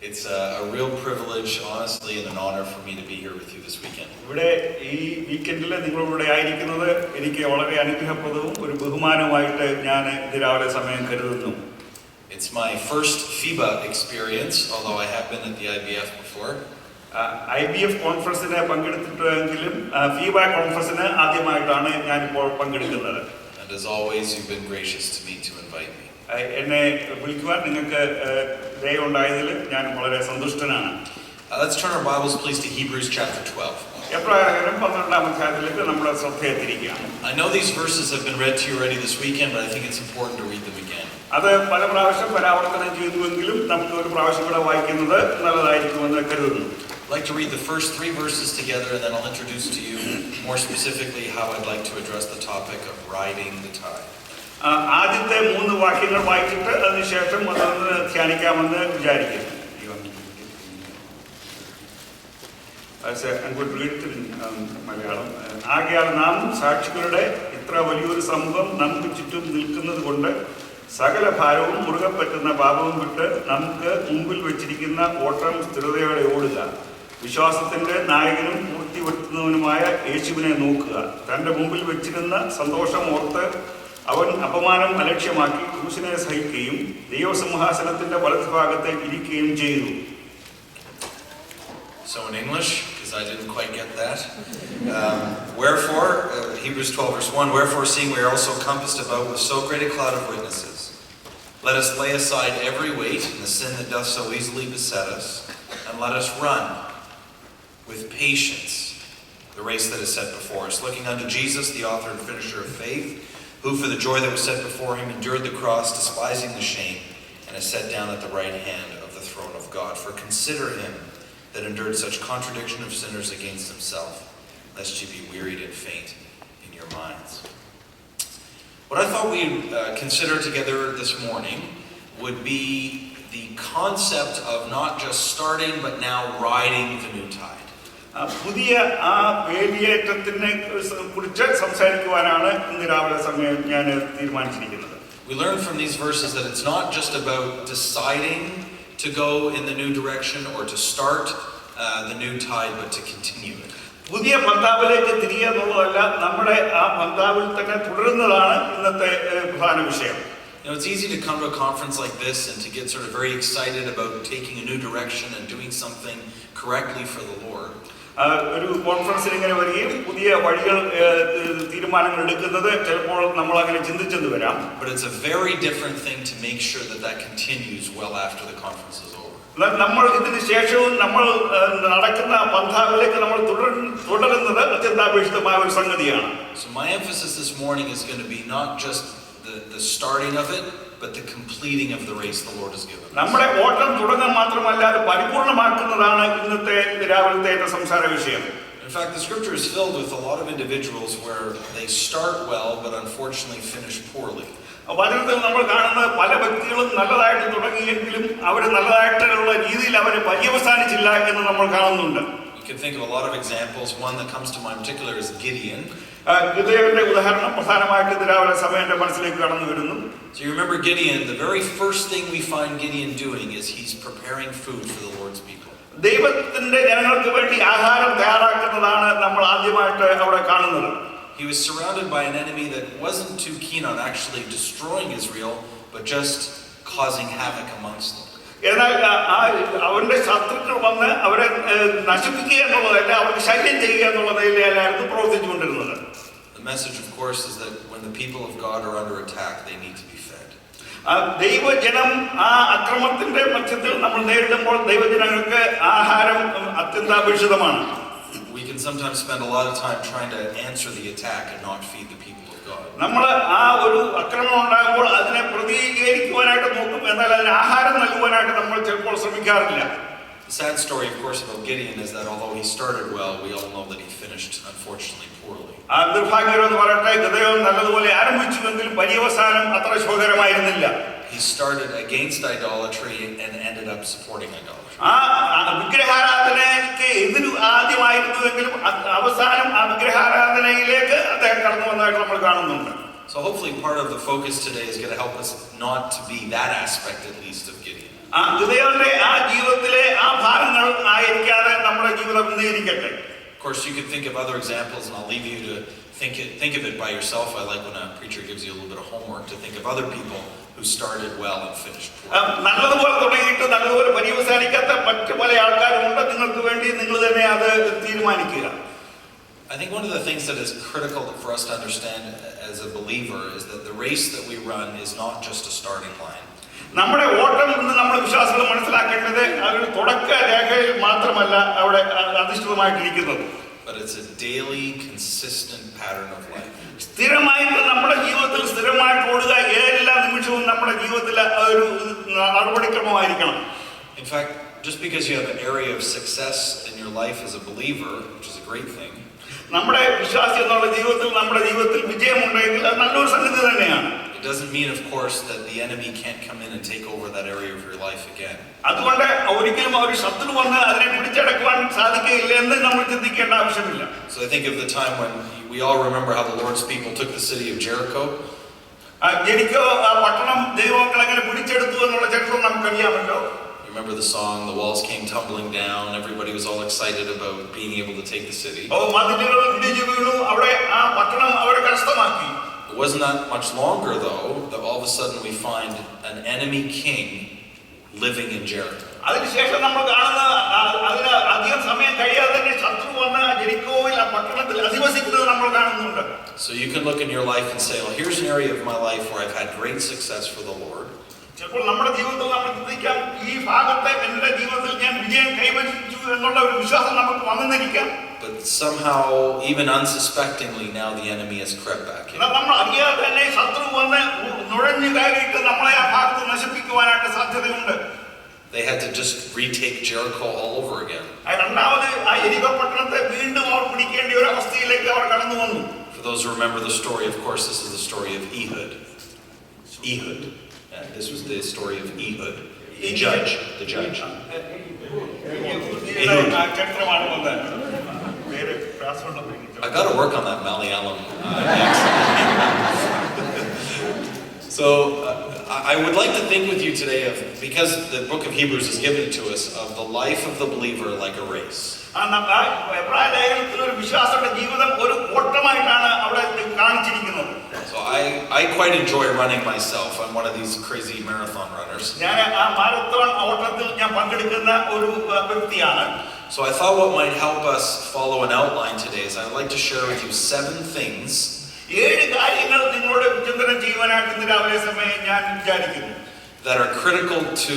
It's a real privilege, honestly, and an honor for me to be here with you this weekend. ഇവിടെ ഈ വീക്കെൻഡിൽ നിങ്ങളിവിടെ ആയിരിക്കുന്നത് എനിക്ക് വളരെ അനുഗ്രഹപ്രദവും ഒരു ബഹുമാനമായിട്ട് ഞാൻ ഇത് രാവിലെ സമയം കരുതുന്നു. It's my first FIBA experience, although I have been at the IBF before. IBF കോൺഫറൻസിന് പങ്കെടുത്തിട്ടെങ്കിലും FIBA കോൺഫറൻസിന് ആദ്യമായിട്ടാണ് ഞാനിപ്പോൾ പങ്കെടുക്കുന്നത്. And as always, you've been gracious to me to invite me. എന്നെ വിളിക്കുവാൻ നിങ്ങൾക്ക് ദയവുണ്ടായതിൽ ഞാൻ വളരെ സന്തുഷ്ടനാണ്. Let's turn our Bibles, please, to Hebrews chapter 12. എബ്രായലേഖനം 12-ാം അധ്യായത്തിലേക്ക് നമ്മുടെ ശ്രദ്ധയെ തിരിക്കുകയാണ്. I know these verses have been read to you already this weekend, but I think it's important to read them again. അത് പല പ്രാവശ്യം പരാവർത്തനം ചെയ്തുവെങ്കിലും നമുക്ക് ഒരു പ്രാവശ്യം കൂടെ വായിക്കുന്നത് നല്ലതായിരിക്കുമെന്ന് കരുതുന്നു. I'd like to read the first 3 verses together, and then I'll introduce to you more specifically how I'd like to address the topic of riding the tide. ആദ്യത്തെ 3 വാക്യങ്ങൾ വായിച്ചിട്ട് അതിനുശേഷം അതൊന്ന് ധ്യാനിക്കാമെന്ന് വിചാരിക്കുന്നു. മലയാളം. ആകയാൽ നാം സാക്ഷികളുടെ ഇത്ര വലിയൊരു സമൂഹം നമുക്ക് ചുറ്റും നിൽക്കുന്നത് കൊണ്ട് സകല ഭാരവും മുറുകെ പറ്റുന്ന പാപവും വിട്ട് നമുക്ക് മുമ്പിൽ വെച്ചിരിക്കുന്ന ഓട്ടം സ്ഥിരതയോടെ ഓടുക. വിശ്വാസത്തിന്റെ നായകനും പൂർത്തി വരുത്തുന്നവനുമായ യേശുവിനെ നോക്കുക. തന്റെ മുമ്പിൽ വെച്ചിരുന്ന സന്തോഷം ഓർത്ത് അവൻ അപമാനം അലക്ഷ്യമാക്കി ക്രൂശിനെ സഹിക്കുകയും ദൈവസിംഹാസനത്തിന്റെ വലതുഭാഗത്ത് ഇരിക്കുകയും ചെയ്തു. So in English, because I didn't quite get that. Wherefore, Hebrews 12 verse 1, wherefore seeing we are also compassed about with so great a cloud of witnesses, let us lay aside every weight and the sin that doth so easily beset us, and let us run with patience the race that is set before us, looking unto Jesus, the author and finisher of faith, who for the joy that was set before him endured the cross, despising the shame, and is set down at the right hand of the throne of God. For consider him that endured such contradiction of sinners against himself, lest ye be wearied and faint in your minds. What I thought we'd consider together this morning would be the concept of not just starting but now riding the new tide. പുതിയ ആ വേലിയേറ്റത്തിനെ കുറിച്ച് സംസാരിക്കുവാനാണ് ഇന്ന് രാവിലെ സമയം ഞാൻ തീരുമാനിച്ചിരിക്കുന്നത്. We learn from these verses that it's not just about deciding to go in the new direction or to start the new tide, but to continue it. പുതിയ പന്താവിലേക്ക് തിരിയുക എന്നുള്ളതല്ല, നമ്മുടെ ആ പന്താവിൽ തന്നെ തുടരുന്നതാണ് ഇന്നത്തെ പ്രധാന വിഷയം. You know, it's easy to come to a conference like this and to get sort of very excited about taking a new direction and doing something correctly for the Lord. ഒരു കോൺഫറൻസിൽ ഇങ്ങനെ വരികയും പുതിയ വഴികൾ തീരുമാനങ്ങൾ എടുക്കുന്നത് ചിലപ്പോൾ നമ്മൾ അങ്ങനെ ചിന്തിച്ചെന്ന് വരാം. But it's a very different thing to make sure that that continues well after the conference is over. നമ്മൾ ഇതിന് ശേഷവും നമ്മൾ നടക്കുന്ന പന്ഥാവിലേക്ക് നമ്മൾ തുടരുന്നത് അത്യന്താപേക്ഷിതമായ ഒരു സംഗതിയാണ്. So my emphasis this morning is going to be not just the starting of it, but the completing of the race the Lord has given us. നമ്മുടെ ഓട്ടം തുടങ്ങാൻ മാത്രമല്ല, അത് പരിപൂർണമാക്കുന്നതാണ് ഇന്നത്തെ രാവിലത്തെ സംസാര വിഷയം. In fact, the scripture is filled with a lot of individuals where they start well but unfortunately finish poorly. വചനത്തിൽ നമ്മൾ കാണുന്ന പല വ്യക്തികളും നല്ലതായിട്ട് തുടങ്ങിയെങ്കിലും അവർ നല്ലതായിട്ടുള്ള രീതിയിൽ അവർ പര്യവസാനിച്ചില്ല എന്ന് നമ്മൾ കാണുന്നുണ്ട്. You can think of a lot of examples. One that comes to mind in particular is Gideon. ഗിദെയോന്റെ ഉദാഹരണം പ്രധാനമായിട്ട് ഇത് രാവിലെ സമയം എൻ്റെ മനസ്സിലേക്ക് കടന്നു വരുന്നു. So you remember Gideon, the very first thing we find Gideon doing is he's preparing food for the Lord's people. ദൈവത്തിന്റെ ജനങ്ങൾക്ക് വേണ്ടി ആഹാരം തയ്യാറാക്കുന്നതാണ് നമ്മൾ ആദ്യമായിട്ട് അവിടെ കാണുന്നത്. He was surrounded by an enemy that wasn't too keen on actually destroying Israel, but just causing havoc amongst them. എന്നാൽ അവന്റെ ശത്രുക്കൾ വന്ന് അവരെ നശിപ്പിക്കുക എന്നുള്ളതല്ല, അവർക്ക് ശല്യം ചെയ്യുക എന്നുള്ളതിലായിരുന്നു പ്രവർത്തിച്ചുകൊണ്ടിരുന്നത്. The message, of course, is that when the people of God are under attack, they need to be fed. ദൈവജനം ആ അക്രമത്തിന്റെ മധ്യത്തിൽ നമ്മൾ നേരിടുമ്പോൾ ദൈവജനങ്ങൾക്ക് ആഹാരം അത്യന്താപേക്ഷിതമാണ്. We can sometimes spend a lot of time trying to answer the attack and not feed the people of God. നമ്മൾ ആ ഒരു അക്രമം ഉണ്ടാകുമ്പോൾ അതിനെ പ്രതികരിക്കുവാനായിട്ട് നോക്കും, എന്നാൽ അതിന് ആഹാരം നൽകുവാനായിട്ട് നമ്മൾ ചിലപ്പോൾ ശ്രമിക്കാറില്ല. The sad story, of course, about Gideon is that although he started well, we all know that he finished, unfortunately, poorly. നിർഭാഗ്യമെന്ന് പറയട്ടെ, ഗിദെയോൻ നല്ലതുപോലെ ആരംഭിച്ചുവെങ്കിലും പര്യവസാനം അത്ര ശോകരമായിരുന്നില്ല. He started against idolatry and ended up supporting idolatry. ആ വിഗ്രഹാരാധനയ്ക്ക് എതിര് ആദ്യമായിരുന്നുവെങ്കിലും അവസാനം ആ വിഗ്രഹാരാധനയിലേക്ക് അദ്ദേഹം കടന്നു വന്നതായിട്ട് നമ്മൾ കാണുന്നുണ്ട്. So hopefully part of the focus today is going to help us not to be that aspect, at least, of Gideon. ആ ഗിദെയോന്റെ ആ ജീവിതത്തിലെ ആ ഭാഗങ്ങൾ ആയിരിക്കാതെ നമ്മുടെ ജീവിതം ഇരിക്കട്ടെ. Of course, you could think of other examples, and I'll leave you to think of it by yourself. I like when a preacher gives you a little bit of homework to think of other people who started well and finished well. നല്ലതുപോലെ തുടങ്ങിയിട്ട് നല്ലതുപോലെ പര്യവസാനിക്കാത്ത മറ്റു പല ആൾക്കാരുണ്ട്. നിങ്ങൾക്ക് വേണ്ടി നിങ്ങൾ തന്നെ അത് തീരുമാനിക്കുക. I think one of the things that is critical for us to understand as a believer is that the race that we run is not just a starting line. നമ്മുടെ ഓട്ടം എന്ന് നമ്മൾ വിശ്വാസികൾ മനസ്സിലാക്കേണ്ടത് അതൊരു തുടക്ക രേഖയിൽ മാത്രമല്ല അവിടെ അധിഷ്ഠിതമായിട്ടിരിക്കുന്നത്. But it's a daily, consistent pattern of life. സ്ഥിരമായിട്ട് നമ്മുടെ ജീവിതത്തിൽ സ്ഥിരമായിട്ട് ഓടുക എല്ലാ നിമിഷവും നമ്മുടെ ജീവിതത്തിൽ ഒരു നടപടിക്രമമായിരിക്കണം. In fact, just because you have an area of success in your life as a believer, which is a great thing, നമ്മുടെ വിശ്വാസി എന്നുള്ള നമ്മുടെ ജീവിതത്തിൽ വിജയമുണ്ടെങ്കിൽ അത് നല്ലൊരു സംഗതി തന്നെയാണ്. it doesn't mean, of course, that the enemy can't come in and take over that area of your life again. അതുകൊണ്ട് ഒരിക്കലും ഒരു ശത്രു വന്ന് അതിനെ പിടിച്ചടക്കുവാൻ സാധിക്കില്ല എന്ന് നമ്മൾ ചിന്തിക്കേണ്ട ആവശ്യമില്ല. So I think of the time when we all remember how the Lord's people took the city of Jericho. Jericho ആ പട്ടണം ദൈവമക്കൾ എങ്ങനെ പിടിച്ചെടുത്തു എന്നുള്ള ചരിത്രം നമുക്കറിയാമല്ലോ. You remember the song, the walls came tumbling down, everybody was all excited about being able to take the city. മതിലുകൾ ഇടിഞ്ഞു വീണു, അവിടെ ആ പട്ടണം അവരെ കരസ്ഥമാക്കി. It wasn't that much longer though that all of a sudden we find an enemy king living in Jericho. അതിനുശേഷം നമ്മൾ കാണുന്ന അതിന് അധികം സമയം കഴിയാതെ തന്നെ ശത്രു വന്ന് ജെറിക്കോയിൽ ആ പട്ടണത്തിൽ അധിവസിക്കുന്നത് നമ്മൾ കാണുന്നുണ്ട്. So you can look in your life and say, well, here's an area of my life where I've had great success for the Lord. ചിലപ്പോൾ നമ്മുടെ ജീവിതത്തിൽ നമ്മൾ ചിന്തിക്കാം, ഈ ഭാഗത്തെ എന്റെ ജീവിതത്തിൽ ഞാൻ വിജയം കൈവരിച്ചു എന്നുള്ള ഒരു വിശ്വാസം നമുക്ക് വന്നിരിക്കാം. But somehow, even unsuspectingly, now the enemy has crept back in. നമ്മൾ അറിയാതെ തന്നെ ശത്രു വന്ന് നുഴഞ്ഞു കയറിയിട്ട് നമ്മളെ ആ ഭാഗത്ത് നശിപ്പിക്കുവാനായിട്ട് സാധ്യതയുണ്ട്. They had to just retake Jericho all over again. രണ്ടാമത് ആ യെരിഹോ പട്ടണത്തെ വീണ്ടും അവർ പിടിക്കേണ്ട ഒരു അവസ്ഥയിലേക്ക് അവർ കടന്നു വന്നു. For those who remember the story, of course, this is the story of Ehud. Ehud. Yeah, this was the story of Ehud, the judge. ചരിത്രമാണ് വന്നത്. പേര് I got to work on that Malayalam accent. So I would like to think with you today of, because the book of Hebrews is given to us, of the life of the believer like a race. ഒരു വിശ്വാസത്തിന്റെ ജീവിതം ഒരു ഓട്ടമായിട്ടാണ് അവിടെ കാണിച്ചിരിക്കുന്നത്. So I quite enjoy running myself. I'm one of these crazy marathon runners. ഞാൻ ആ marathon ഓട്ടത്തിൽ ഞാൻ പങ്കെടുക്കുന്ന ഒരു വ്യക്തിയാണ്. So I thought what might help us follow an outline today is I'd like to share with you 7 things 7 കാര്യങ്ങൾ നിങ്ങളോട് വിചിന്തനം ചെയ്യുവാനായിട്ട് ഇന്ന് രാവിലെ സമയം ഞാൻ വിചാരിക്കുന്നു. That are critical to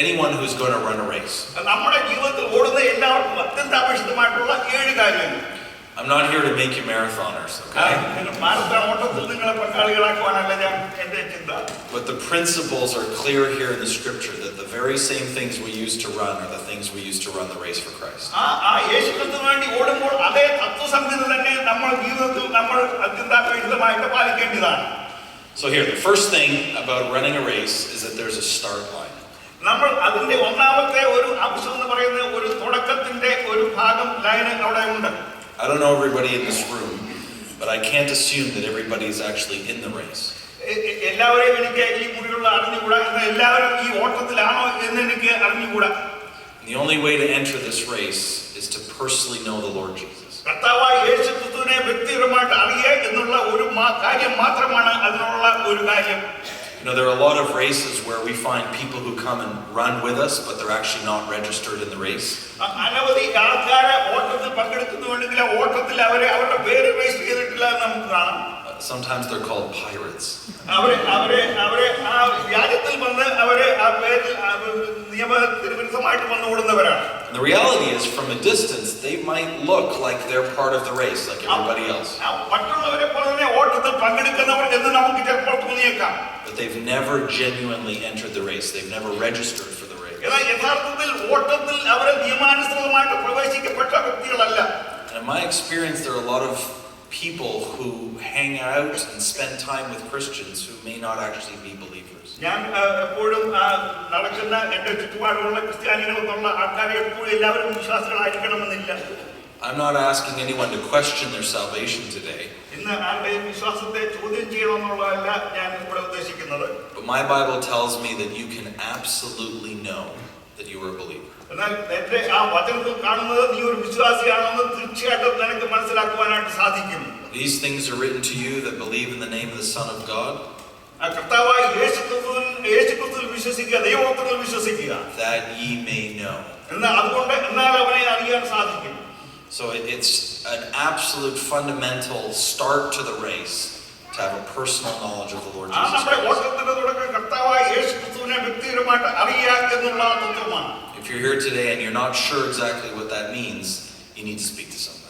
anyone who's going to run a race. നമ്മുടെ ജീവിതത്തിൽ ഓടുന്ന എല്ലാവർക്കും അത്യന്താപേക്ഷിതമായിട്ടുള്ള 7 കാര്യങ്ങൾ. I'm not here to make you marathoners, okay? Marathon ഓട്ടത്തിൽ നിങ്ങളെ പങ്കാളികളാക്കുവാനല്ല ഞാൻ എന്റെ ചിന്ത. But the principles are clear here in the scripture that the very same things we use to run are the things we use to run the race for Christ. യേശുക്രിസ്തുവിന് വേണ്ടി ഓടുമ്പോൾ അതേ തത്വസംഹിത തന്നെ നമ്മുടെ ജീവിതത്തിൽ നമ്മൾ അത്യന്താപേക്ഷിതമായിട്ട് പാലിക്കേണ്ടതാണ്. So here, the first thing about running a race is that there's a start line. നമ്മൾ അതിന്റെ ഒന്നാമത്തെ ഒരു അംശം എന്ന് പറയുന്നത് ഒരു തുടക്കത്തിന്റെ ഒരു ഭാഗം ലൈൻ അവിടെ ഉണ്ട്. I don't know everybody in this room, but I can't assume that everybody is actually in the race. എല്ലാവരെയും എനിക്ക് ഈ മുറിയുള്ള അറിഞ്ഞുകൂടാ, എല്ലാവരും ഈ ഓട്ടത്തിലാണോ എന്ന് എനിക്ക് അറിഞ്ഞുകൂടാ. The only way to enter this race is to personally know the Lord Jesus. കർത്താവായ യേശുക്രിസ്തുവിനെ വ്യക്തിപരമായിട്ട് അറിയുക എന്നുള്ള ഒരു കാര്യം മാത്രമാണ് അതിനുള്ള ഒരു കാര്യം. You know, there are a lot of races where we find people who come and run with us, but they're actually not registered in the race. അനവധി ആൾക്കാരെ ഓട്ടത്തിൽ പങ്കെടുക്കുന്നുണ്ടെങ്കിൽ ഓട്ടത്തിൽ അവരുടെ പേര് രജിസ്റ്റർ ചെയ്തിട്ടില്ല എന്ന് നമുക്ക് കാണാം. Sometimes they're called pirates. അവരെ ആ വ്യാജത്തിൽ വന്ന് അവരെ ആ പേരിൽ നിയമത്തിന് വിരുദ്ധമായിട്ട് വന്ന് ഓടുന്നവരാണ്. And the reality is, from a distance, they might look like they're part of the race, like everybody else. മറ്റുള്ളവരെ പോലെ തന്നെ ഓട്ടത്തിൽ പങ്കെടുക്കുന്നവർ എന്ന് നമുക്ക് ചിലപ്പോൾ തോന്നിയേക്കാം. But they've never genuinely entered the race. They've never registered for the race. എന്നാൽ യഥാർത്ഥത്തിൽ ഓട്ടത്തിൽ അവരെ നിയമാനുസൃതമായിട്ട് പ്രവേശിക്കപ്പെട്ട വ്യക്തികളല്ല. And in my experience, there are a lot of people who hang out and spend time with Christians who may not actually be believers. ഞാൻ എപ്പോഴും നടക്കുന്ന എന്റെ ചുറ്റുപാടുള്ള ക്രിസ്ത്യാനികൾ എന്നുള്ള ആൾക്കാരെ എപ്പോഴും എല്ലാവരും വിശ്വാസികളായിരിക്കണമെന്നില്ല. I'm not asking anyone to question their salvation today, ഇന്ന് ആരുടെയും വിശ്വാസത്തെ ചോദ്യം ചെയ്യണമെന്നുള്ളതല്ല ഞാൻ ഇവിടെ ഉദ്ദേശിക്കുന്നത്. but my Bible tells me that you can absolutely know that you are a believer. എന്നാൽ എന്റെ ആ വചനത്തിൽ കാണുന്നത് നീ ഒരു വിശ്വാസിയാണെന്ന് തീർച്ചയായിട്ടും നിനക്ക് മനസ്സിലാക്കുവാനായിട്ട് സാധിക്കും. These things are written to you that believe in the name of the Son of God, കർത്താവായ യേശുക്രിസ്തുവിൽ വിശ്വസിക്കുക, ദൈവത്തിൽ വിശ്വസിക്കുക, that ye may know. എന്നാൽ അവനെ അറിയാൻ സാധിക്കും. So it's an absolute fundamental start to the race to have a personal knowledge of the Lord Jesus Christ. If you're here today and you're not sure exactly what that means, you need to speak to somebody.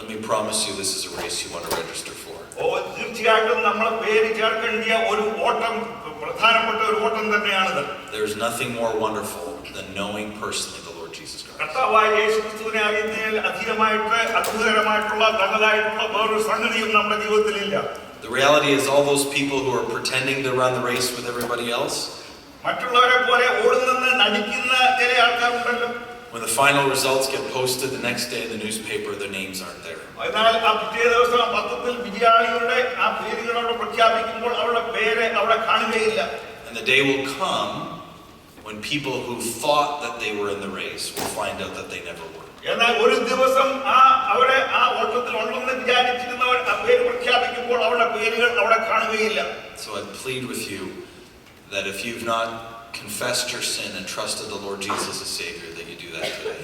Let me promise you, this is a race you want to register for. There's nothing more wonderful than knowing personally the Lord Jesus Christ. The reality is, all those people who are pretending to run the race with everybody else, when the final results get posted the next day in the newspaper, their names aren't there. And the day will come when people who thought that they were in the race will find out that they never were. So I plead with you that if you've not confessed your sin and trusted the Lord Jesus as Savior, that you do that today.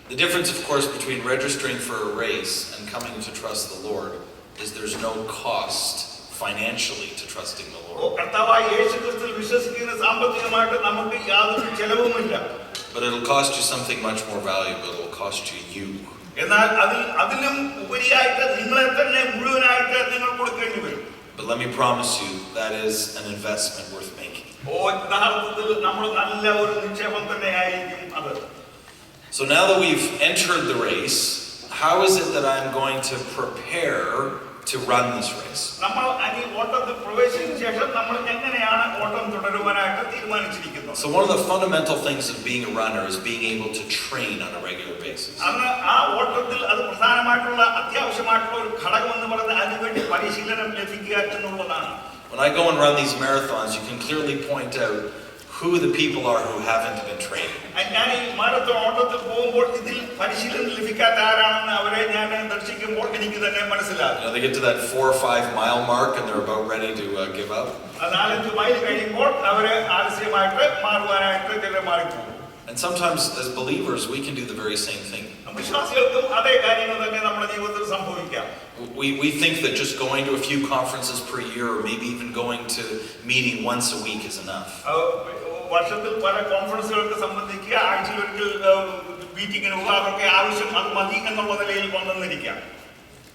The difference, of course, between registering for a race and coming to trust the Lord is there's no cost financially to trusting the Lord. But it'll cost you something much more valuable. It will cost you. But let me promise you, that is an investment worth making. So now that we've entered the race, how is it that I'm going to prepare to run this race? So one of the fundamental things of being a runner is being able to train on a regular basis. When I go and run these marathons, you can clearly point out who the people are who haven't been training. They get to that 4 or 5 mile mark and they're about ready to give up. And sometimes as believers we can do the very same thing. We think that just going to a few conferences per year or maybe even going to meeting once a week is enough.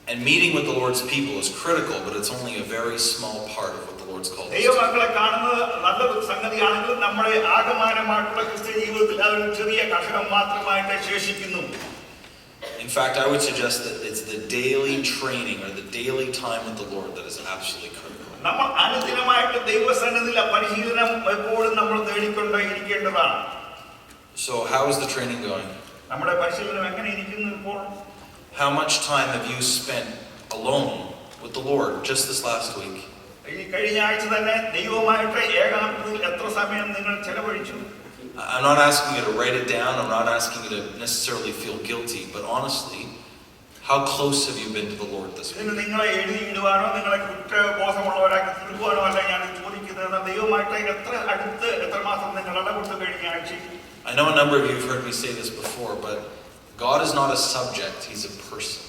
And meeting with the Lord's people is critical, but it's only a very small part of what the Lord's called us to. In fact, I would suggest that it's the daily training or the daily time with the Lord that is absolutely critical. So how is the training going? How much time have you spent alone with the Lord just this last week? I'm not asking you to write it down. I'm not asking you to necessarily feel guilty, but honestly, how close have you been to the Lord this week? I know a number of you have heard me say this before, but God is not a subject, He's a person.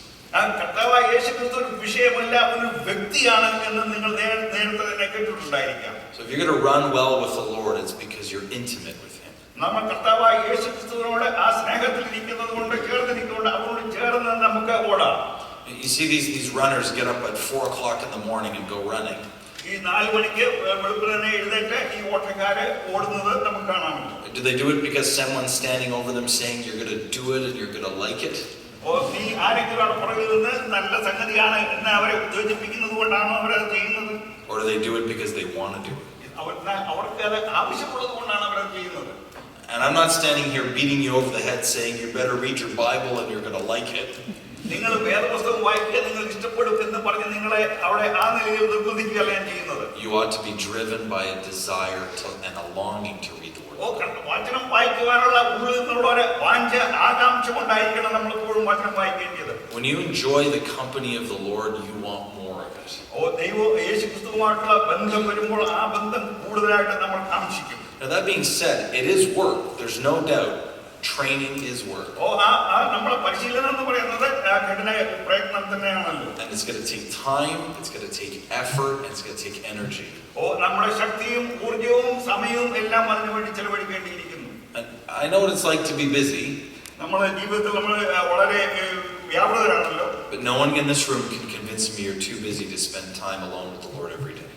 So if you're going to run well with the Lord, it's because you're intimate with Him. You see these runners get up at 4 o'clock in the morning and go running. Do they do it because someone's standing over them saying you're going to do it and you're going to like it? നീ ആരെങ്കിലും പുറകിൽ നിന്ന് നല്ല സംഗതിയാണ് എന്ന് അവരെ ഉത്തേജിപ്പിക്കുന്നത് കൊണ്ടാണോ അവരത് ചെയ്യുന്നത്? Or do they do it because they want to do it? അവർക്ക് അത് ആവശ്യമുള്ളത് കൊണ്ടാണ് അവരത് ചെയ്യുന്നത്. And I'm not standing here beating you over the head saying you better read your Bible and you're going to like it. നിങ്ങൾ വേദപുസ്തകം വായിക്കുക, നിങ്ങൾക്ക് ഇഷ്ടപ്പെടും എന്ന് പറഞ്ഞ് നിങ്ങളെ അവിടെ ആ നിലയിൽ നിർബന്ധിക്കുകയല്ല ഞാൻ ചെയ്യുന്നത്. You ought to be driven by a desire and a longing to read the Word. വചനം വായിക്കുവാനുള്ള ഉള്ളിൽ നിന്നുള്ള ഒരു വാഞ്ച ആകാംക്ഷ കൊണ്ടായിരിക്കണം നമ്മൾ എപ്പോഴും വചനം വായിക്കേണ്ടത്. When you enjoy the company of the Lord, you want more of it. ദൈവം യേശുക്രിസ്തുവുമായിട്ടുള്ള ബന്ധം വരുമ്പോൾ ആ ബന്ധം കൂടുതലായിട്ട് നമ്മൾ കാംക്ഷിക്കും. Now that being said, it is work. There's no doubt. Training is work. നമ്മുടെ പരിശീലനം എന്ന് പറയുന്നത് കഠിന പ്രയത്നം തന്നെയാണല്ലോ. And it's going to take time, it's going to take effort, and it's going to take energy. നമ്മുടെ ശക്തിയും ഊർജ്ജവും സമയവും എല്ലാം അതിനു വേണ്ടി ചെലവഴിക്കേണ്ടിയിരിക്കുന്നു. And I know what it's like to be busy. നമ്മുടെ ജീവിതത്തിൽ നമ്മൾ വളരെ വ്യാപൃതരാണല്ലോ. But no one in this room can convince me you're too busy to spend time alone with the Lord every day.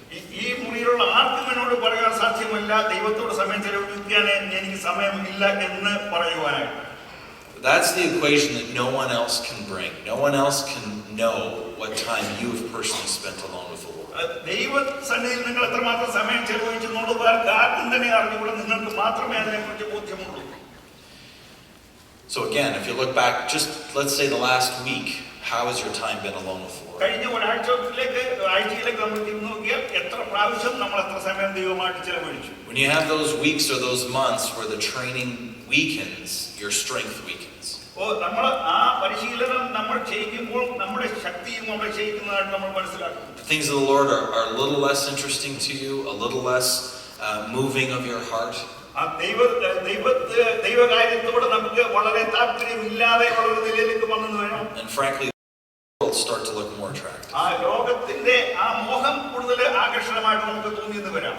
ഈ മുറിയിലുള്ള ആർക്കും എന്നോട് പറയാൻ സാധ്യമല്ല ദൈവത്തോട് സമയം ചെലവഴിക്കാൻ എനിക്ക് സമയമില്ല എന്ന് പറയുവാനായിട്ട്. That's the equation that no one else can bring. No one else can know what time you have personally spent alone with the Lord. ദൈവ സന്നിധിയിൽ നിങ്ങൾ എത്രമാത്രം സമയം ചെലവഴിച്ചു എന്നുള്ളത് ആർക്കും തന്നെ അറിഞ്ഞുകൂടെ, നിങ്ങൾക്ക് മാത്രമേ അതിനെക്കുറിച്ച് ബോധ്യമുള്ളൂ. So again, if you look back, just let's say the last week, how has your time been alone with the Lord? കഴിഞ്ഞ ആഴ്ചയിലേക്ക് നമ്മൾ തിരിഞ്ഞു നോക്കിയാൽ എത്ര പ്രാവശ്യം നമ്മൾ എത്ര സമയം ദൈവമായിട്ട് ചെലവഴിച്ചു? When you have those weeks or those months where the training weakens, your strength weakens. നമ്മൾ ആ പരിശീലനം നമ്മൾ ചെയ്യുമ്പോൾ നമ്മുടെ ശക്തിയും നമ്മൾ ചെയ്യുന്നതായിട്ട് നമ്മൾ മനസ്സിലാക്കും. The things of the Lord are a little less interesting to you, a little less moving of your heart. ദൈവകാര്യത്തോട് നമുക്ക് വളരെ താല്പര്യമില്ലാതെ ഉള്ള നിലയിലേക്ക് വന്നു വേണം. And frankly, the world start to look more attractive. ആ ലോകത്തിന്റെ ആ മോഹം കൂടുതൽ ആകർഷണമായിട്ട് നമുക്ക് തോന്നിയെന്ന് വരാം.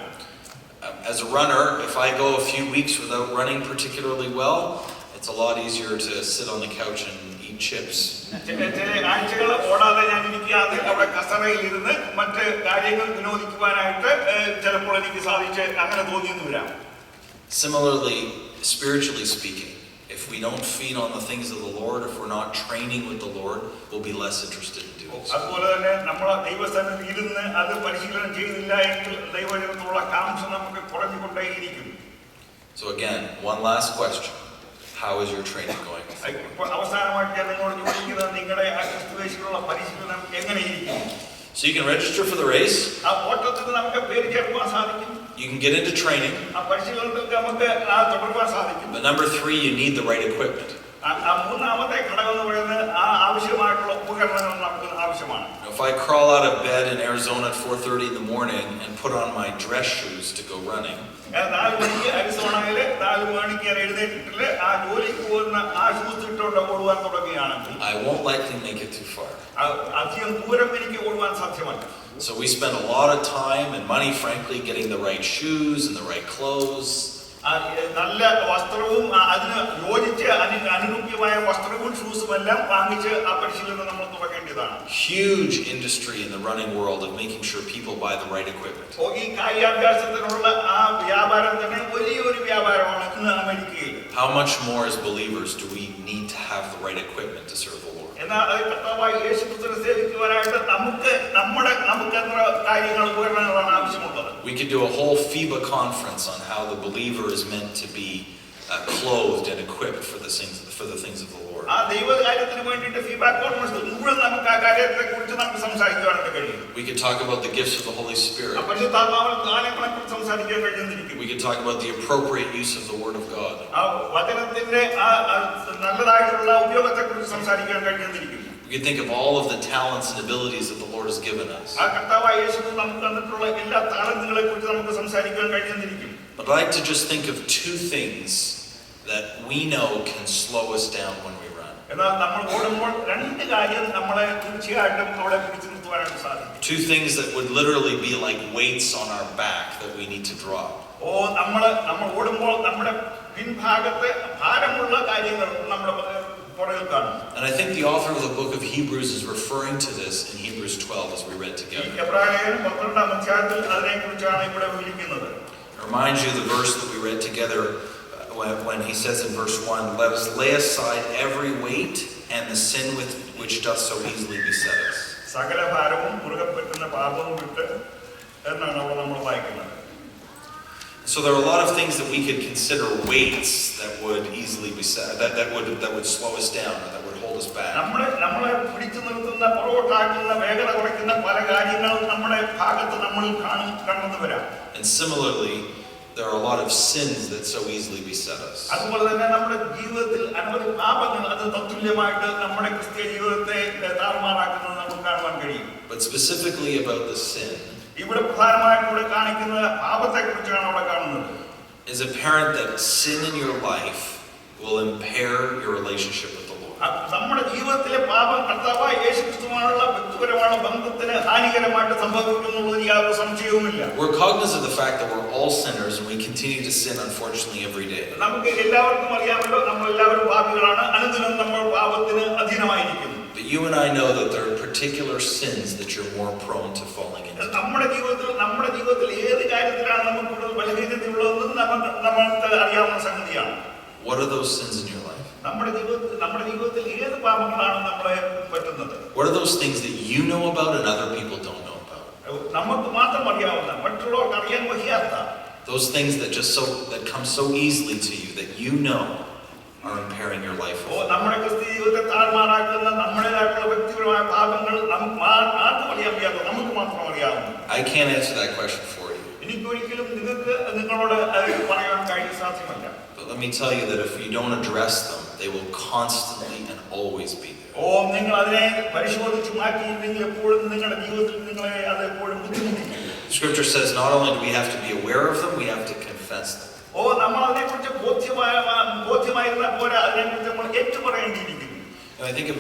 As a runner, if I go a few weeks without running particularly well, it's a lot easier to sit on the couch and eat chips. ചില ആഴ്ചകൾ ഓടാതെ ഞാൻ ഇരിക്കാതെ അവിടെ കസറയിൽ ഇരുന്ന് മറ്റ് കാര്യങ്ങൾ വിനോദിക്കുവാനായിട്ട് ചിലപ്പോൾ എനിക്ക് സാധിച്ച് അങ്ങനെ തോന്നിയെന്ന് വരാം. Similarly, spiritually speaking, if we don't feed on the things of the Lord, if we're not training with the Lord, we'll be less interested in doing so. അതുപോലെ തന്നെ നമ്മൾ ദൈവസന്നിധിയിൽ ഇരുന്ന് അത് പരിശീലനം ചെയ്യുന്നില്ല എങ്കിൽ ദൈവജനത്തോടുള്ള കാംക്ഷ നമുക്ക് കുറഞ്ഞുകൊണ്ടേയിരിക്കും. So again, one last question. How is your training going? അവസാനമായിട്ട് ഞാൻ നിങ്ങളോട് ചോദിക്കുന്നത് നിങ്ങളുടെ ആ ക്രിസ്തുവേശിലുള്ള പരിശീലനം എങ്ങനെയിരിക്കും? So you can register for the race. ആ ഓട്ടത്തിൽ നമുക്ക് പേര് ചേർക്കാൻ സാധിക്കും. You can get into training. ആ പരിശീലനത്തിൽ നമുക്ക് തുടരുവാൻ സാധിക്കും. But number 3, you need the right equipment. മൂന്നാമത്തെ ഘടകം എന്ന് പറയുന്നത് ആ ആവശ്യമായിട്ടുള്ള ഉപകരണങ്ങൾ നമുക്ക് ആവശ്യമാണ്. If I crawl out of bed in Arizona at 4:30 in the morning and put on my dress shoes to go running, 4 മണിക്ക് അരിസോണയില് 4 മണിക്ക് എഴുന്നേറ്റിട്ട് ആ ജോലിക്ക് പോകുന്ന ആ ഷൂസ് ഇട്ടുകൊണ്ട് ഓടുവാൻ തുടങ്ങുകയാണെങ്കിൽ I won't likely make it too far. അധികം ദൂരം എനിക്ക് ഓടുവാൻ സാധ്യമല്ല. So we spend a lot of time and money, frankly, getting the right shoes and the right clothes. നല്ല വസ്ത്രവും അതിന് യോജിച്ച് അനുരൂപ്യമായ വസ്ത്രവും ഷൂസും എല്ലാം വാങ്ങിച്ച് ആ പരിശീലനം നമ്മൾ തുടങ്ങേണ്ടതാണ്. Huge industry in the running world of making sure people buy the right equipment. ഈ കായികാഭ്യാസത്തിനുള്ള ആ വ്യാപാരം തന്നെ വലിയൊരു വ്യാപാരമാണ് ഇന്ന് അമേരിക്കയിൽ. How much more as believers do we need to have the right equipment to serve the Lord? എന്നാൽ അത് കർത്താവായ യേശുക്രിസ്തുവിനെ സേവിക്കുവാനായിട്ട് നമുക്ക് എത്ര കാര്യങ്ങൾ ഉപകരണങ്ങളാണ് ആവശ്യമുള്ളത്. We could do a whole FIBA conference on how the believer is meant to be clothed and equipped for the things of the Lord. ആ ദൈവകാര്യത്തിന് വേണ്ടിയിട്ട് ഫീബ കോൺഫറൻസ് മുഴുവൻ നമുക്ക് ആ കാര്യത്തെക്കുറിച്ച് നമുക്ക് സംസാരിക്കുവാനായിട്ട് കഴിയും. We could talk about the gifts of the Holy Spirit. പരിശുദ്ധാത്മാവിന്റെ ദാനങ്ങളെക്കുറിച്ച് സംസാരിക്കാൻ കഴിയുന്നിരിക്കും. We could talk about the appropriate use of the Word of God. ആ വചനത്തിന്റെ നല്ലതായിട്ടുള്ള ഉപയോഗത്തെക്കുറിച്ച് സംസാരിക്കാൻ കഴിയുന്നിരിക്കും. We could think of all of the talents and abilities that the Lord has given us. ആ കർത്താവായ യേശു നമുക്ക് തന്നിട്ടുള്ള എല്ലാ താലന്തുകളെക്കുറിച്ച് നമുക്ക് സംസാരിക്കാൻ കഴിയുന്നിരിക്കും. But I'd like to just think of 2 things that we know can slow us down when we run. എന്നാൽ നമ്മൾ ഓടുമ്പോൾ 2 കാര്യം നമ്മളെ തീർച്ചയായിട്ടും അവിടെ പിടിച്ചു നിർത്തുവാനായിട്ട് സാധിക്കും. 2 things that would literally be like weights on our back that we need to drop. നമ്മൾ ഓടുമ്പോൾ നമ്മുടെ പിൻഭാഗത്തെ ഭാരമുള്ള കാര്യങ്ങൾ നമ്മുടെ പുറകിൽ കാണും. And I think the author of the book of Hebrews is referring to this in Hebrews 12 as we read together. എബ്രായലേഖനം 12-ാം അധ്യായത്തിൽ അതിനെക്കുറിച്ചാണ് ഇവിടെ വിവരിക്കുന്നത്. It reminds you of the verse that we read together when he says in verse 1, let us lay aside every weight and the sin which doth so easily beset us. സകല ഭാരവും മുറുകെ പറ്റുന്ന പാപവും വിട്ട് എന്നാണ് അവിടെ നമ്മൾ വായിക്കുന്നത്. So there are a lot of things that we could consider weights that would easily beset, that would slow us down, or that would hold us back. നമ്മളെ പിടിച്ചു നിർത്തുന്ന പുറകോട്ടാക്കുന്ന വേഗത കുറയ്ക്കുന്ന പല കാര്യങ്ങളും നമ്മുടെ ഭാഗത്ത് നമ്മൾ കടന്നു വരാം. And similarly, there are a lot of sins that so easily beset us. അതുപോലെ തന്നെ നമ്മുടെ ജീവിതത്തിൽ അനവധി പാപങ്ങൾ അത് തത്തുല്യമായിട്ട് നമ്മുടെ ക്രിസ്തീയ ജീവിതത്തെ താറുമാറാക്കുന്നത് നമുക്ക് കാണുവാൻ കഴിയും. But specifically about the sin, ഇവിടെ പ്രധാനമായിട്ടും ഇവിടെ കാണിക്കുന്ന പാപത്തെ കുറിച്ചാണ് അവിടെ കാണുന്നത്. is apparent that sin in your life will impair your relationship with the Lord. നമ്മുടെ ജീവിതത്തിലെ പാപം കർത്താവായ യേശുക്രിസ്തുവുമായുള്ള വ്യക്തിപരമായ ബന്ധത്തിന് ഹാനികരമായിട്ട് സംഭവിക്കുന്നുള്ളതിൽ യാതൊരു സംശയവുമില്ല. We're cognizant of the fact that we're all sinners and we continue to sin unfortunately every day. നമുക്ക് എല്ലാവർക്കും അറിയാമല്ലോ, നമ്മൾ എല്ലാവരും പാപികളാണ്, അനുദിനം നമ്മൾ പാപത്തിന് അധീനമായിരിക്കുന്നു. But you and I know that there are particular sins that you're more prone to falling into. നമ്മുടെ ജീവിതത്തിൽ ഏത് കാര്യത്തിലാണ് നമുക്ക് കൂടുതൽ ബലഹീനതയുള്ളതെന്ന് നമുക്ക് അറിയാവുന്ന സംഗതിയാണ്. What are those sins in your life? നമ്മുടെ ജീവിതത്തിൽ ഏത് പാപങ്ങളാണ് നമ്മളെ പറ്റുന്നത്? What are those things that you know about and other people don't know about? നമുക്ക് മാത്രം അറിയാവുന്ന, മറ്റുള്ളവർക്ക് അറിയാൻ വയ്യാത്ത, those things that come so easily to you that you know are impairing your life. നമ്മുടെ ക്രിസ്തീയ ജീവിതത്തെ താഴ്മാറാക്കുന്ന നമ്മുടേതായിട്ടുള്ള വ്യക്തിപരമായ പാപങ്ങൾ ആർക്കും അറിയാൻ വയ്യാത്ത, നമുക്ക് മാത്രം അറിയാവുന്നു. I can't answer that question for you. എനിക്കൊരിക്കലും നിങ്ങളോട് പറയാൻ കഴിയും സാധ്യമല്ല. But let me tell you that if you don't address them, they will constantly and always be there. നിങ്ങൾ അതിനെ പരിശോധിച്ച് മാറ്റിയില്ലെങ്കിൽ എപ്പോഴും നിങ്ങളുടെ ജീവിതത്തിൽ നിങ്ങളെ അത് എപ്പോഴും ബുദ്ധിമുട്ടിക്കും. Scripture says not only do we have to be aware of them, we have to confess them. നമ്മൾ അതിനെക്കുറിച്ച് ബോധ്യമായിരുന്ന പോലെ അതിനെക്കുറിച്ച് നമ്മൾ ഏറ്റുപറയേണ്ടിയിരിക്കുന്നു. I think of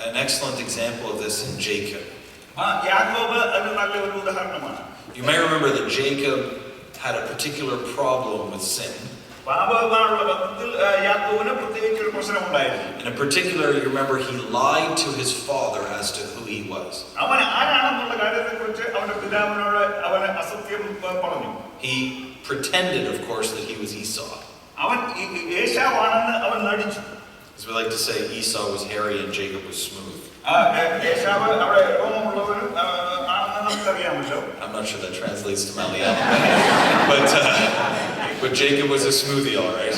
an excellent example of this in Jacob. യാക്കോബ് അത് നല്ലൊരു ഉദാഹരണമാണ്. You may remember that Jacob had a particular problem with sin. പാപവുമായുള്ള ബന്ധത്തിൽ യാക്കോബിന് പ്രത്യേകിച്ച് ഒരു പ്രശ്നമുണ്ടായിരുന്നു. In particular, you remember he lied to his father as to who he was. അവൻ ആരാണെന്നുള്ള കാര്യത്തെക്കുറിച്ച് അവന്റെ പിതാവിനോട് അവൻ അസത്യം പറഞ്ഞു. He pretended, of course, that he was Esau. അവൻ ഏശാവാണെന്ന് അവൻ നടിച്ചു. As we like to say, Esau was hairy and Jacob was smooth. ഏശാവ് അവിടെ രോമമുള്ളവരും ആണെന്ന് നമുക്കറിയാമല്ലോ. I'm not sure that translates to Malayalam, but Jacob was a smoothie, all right.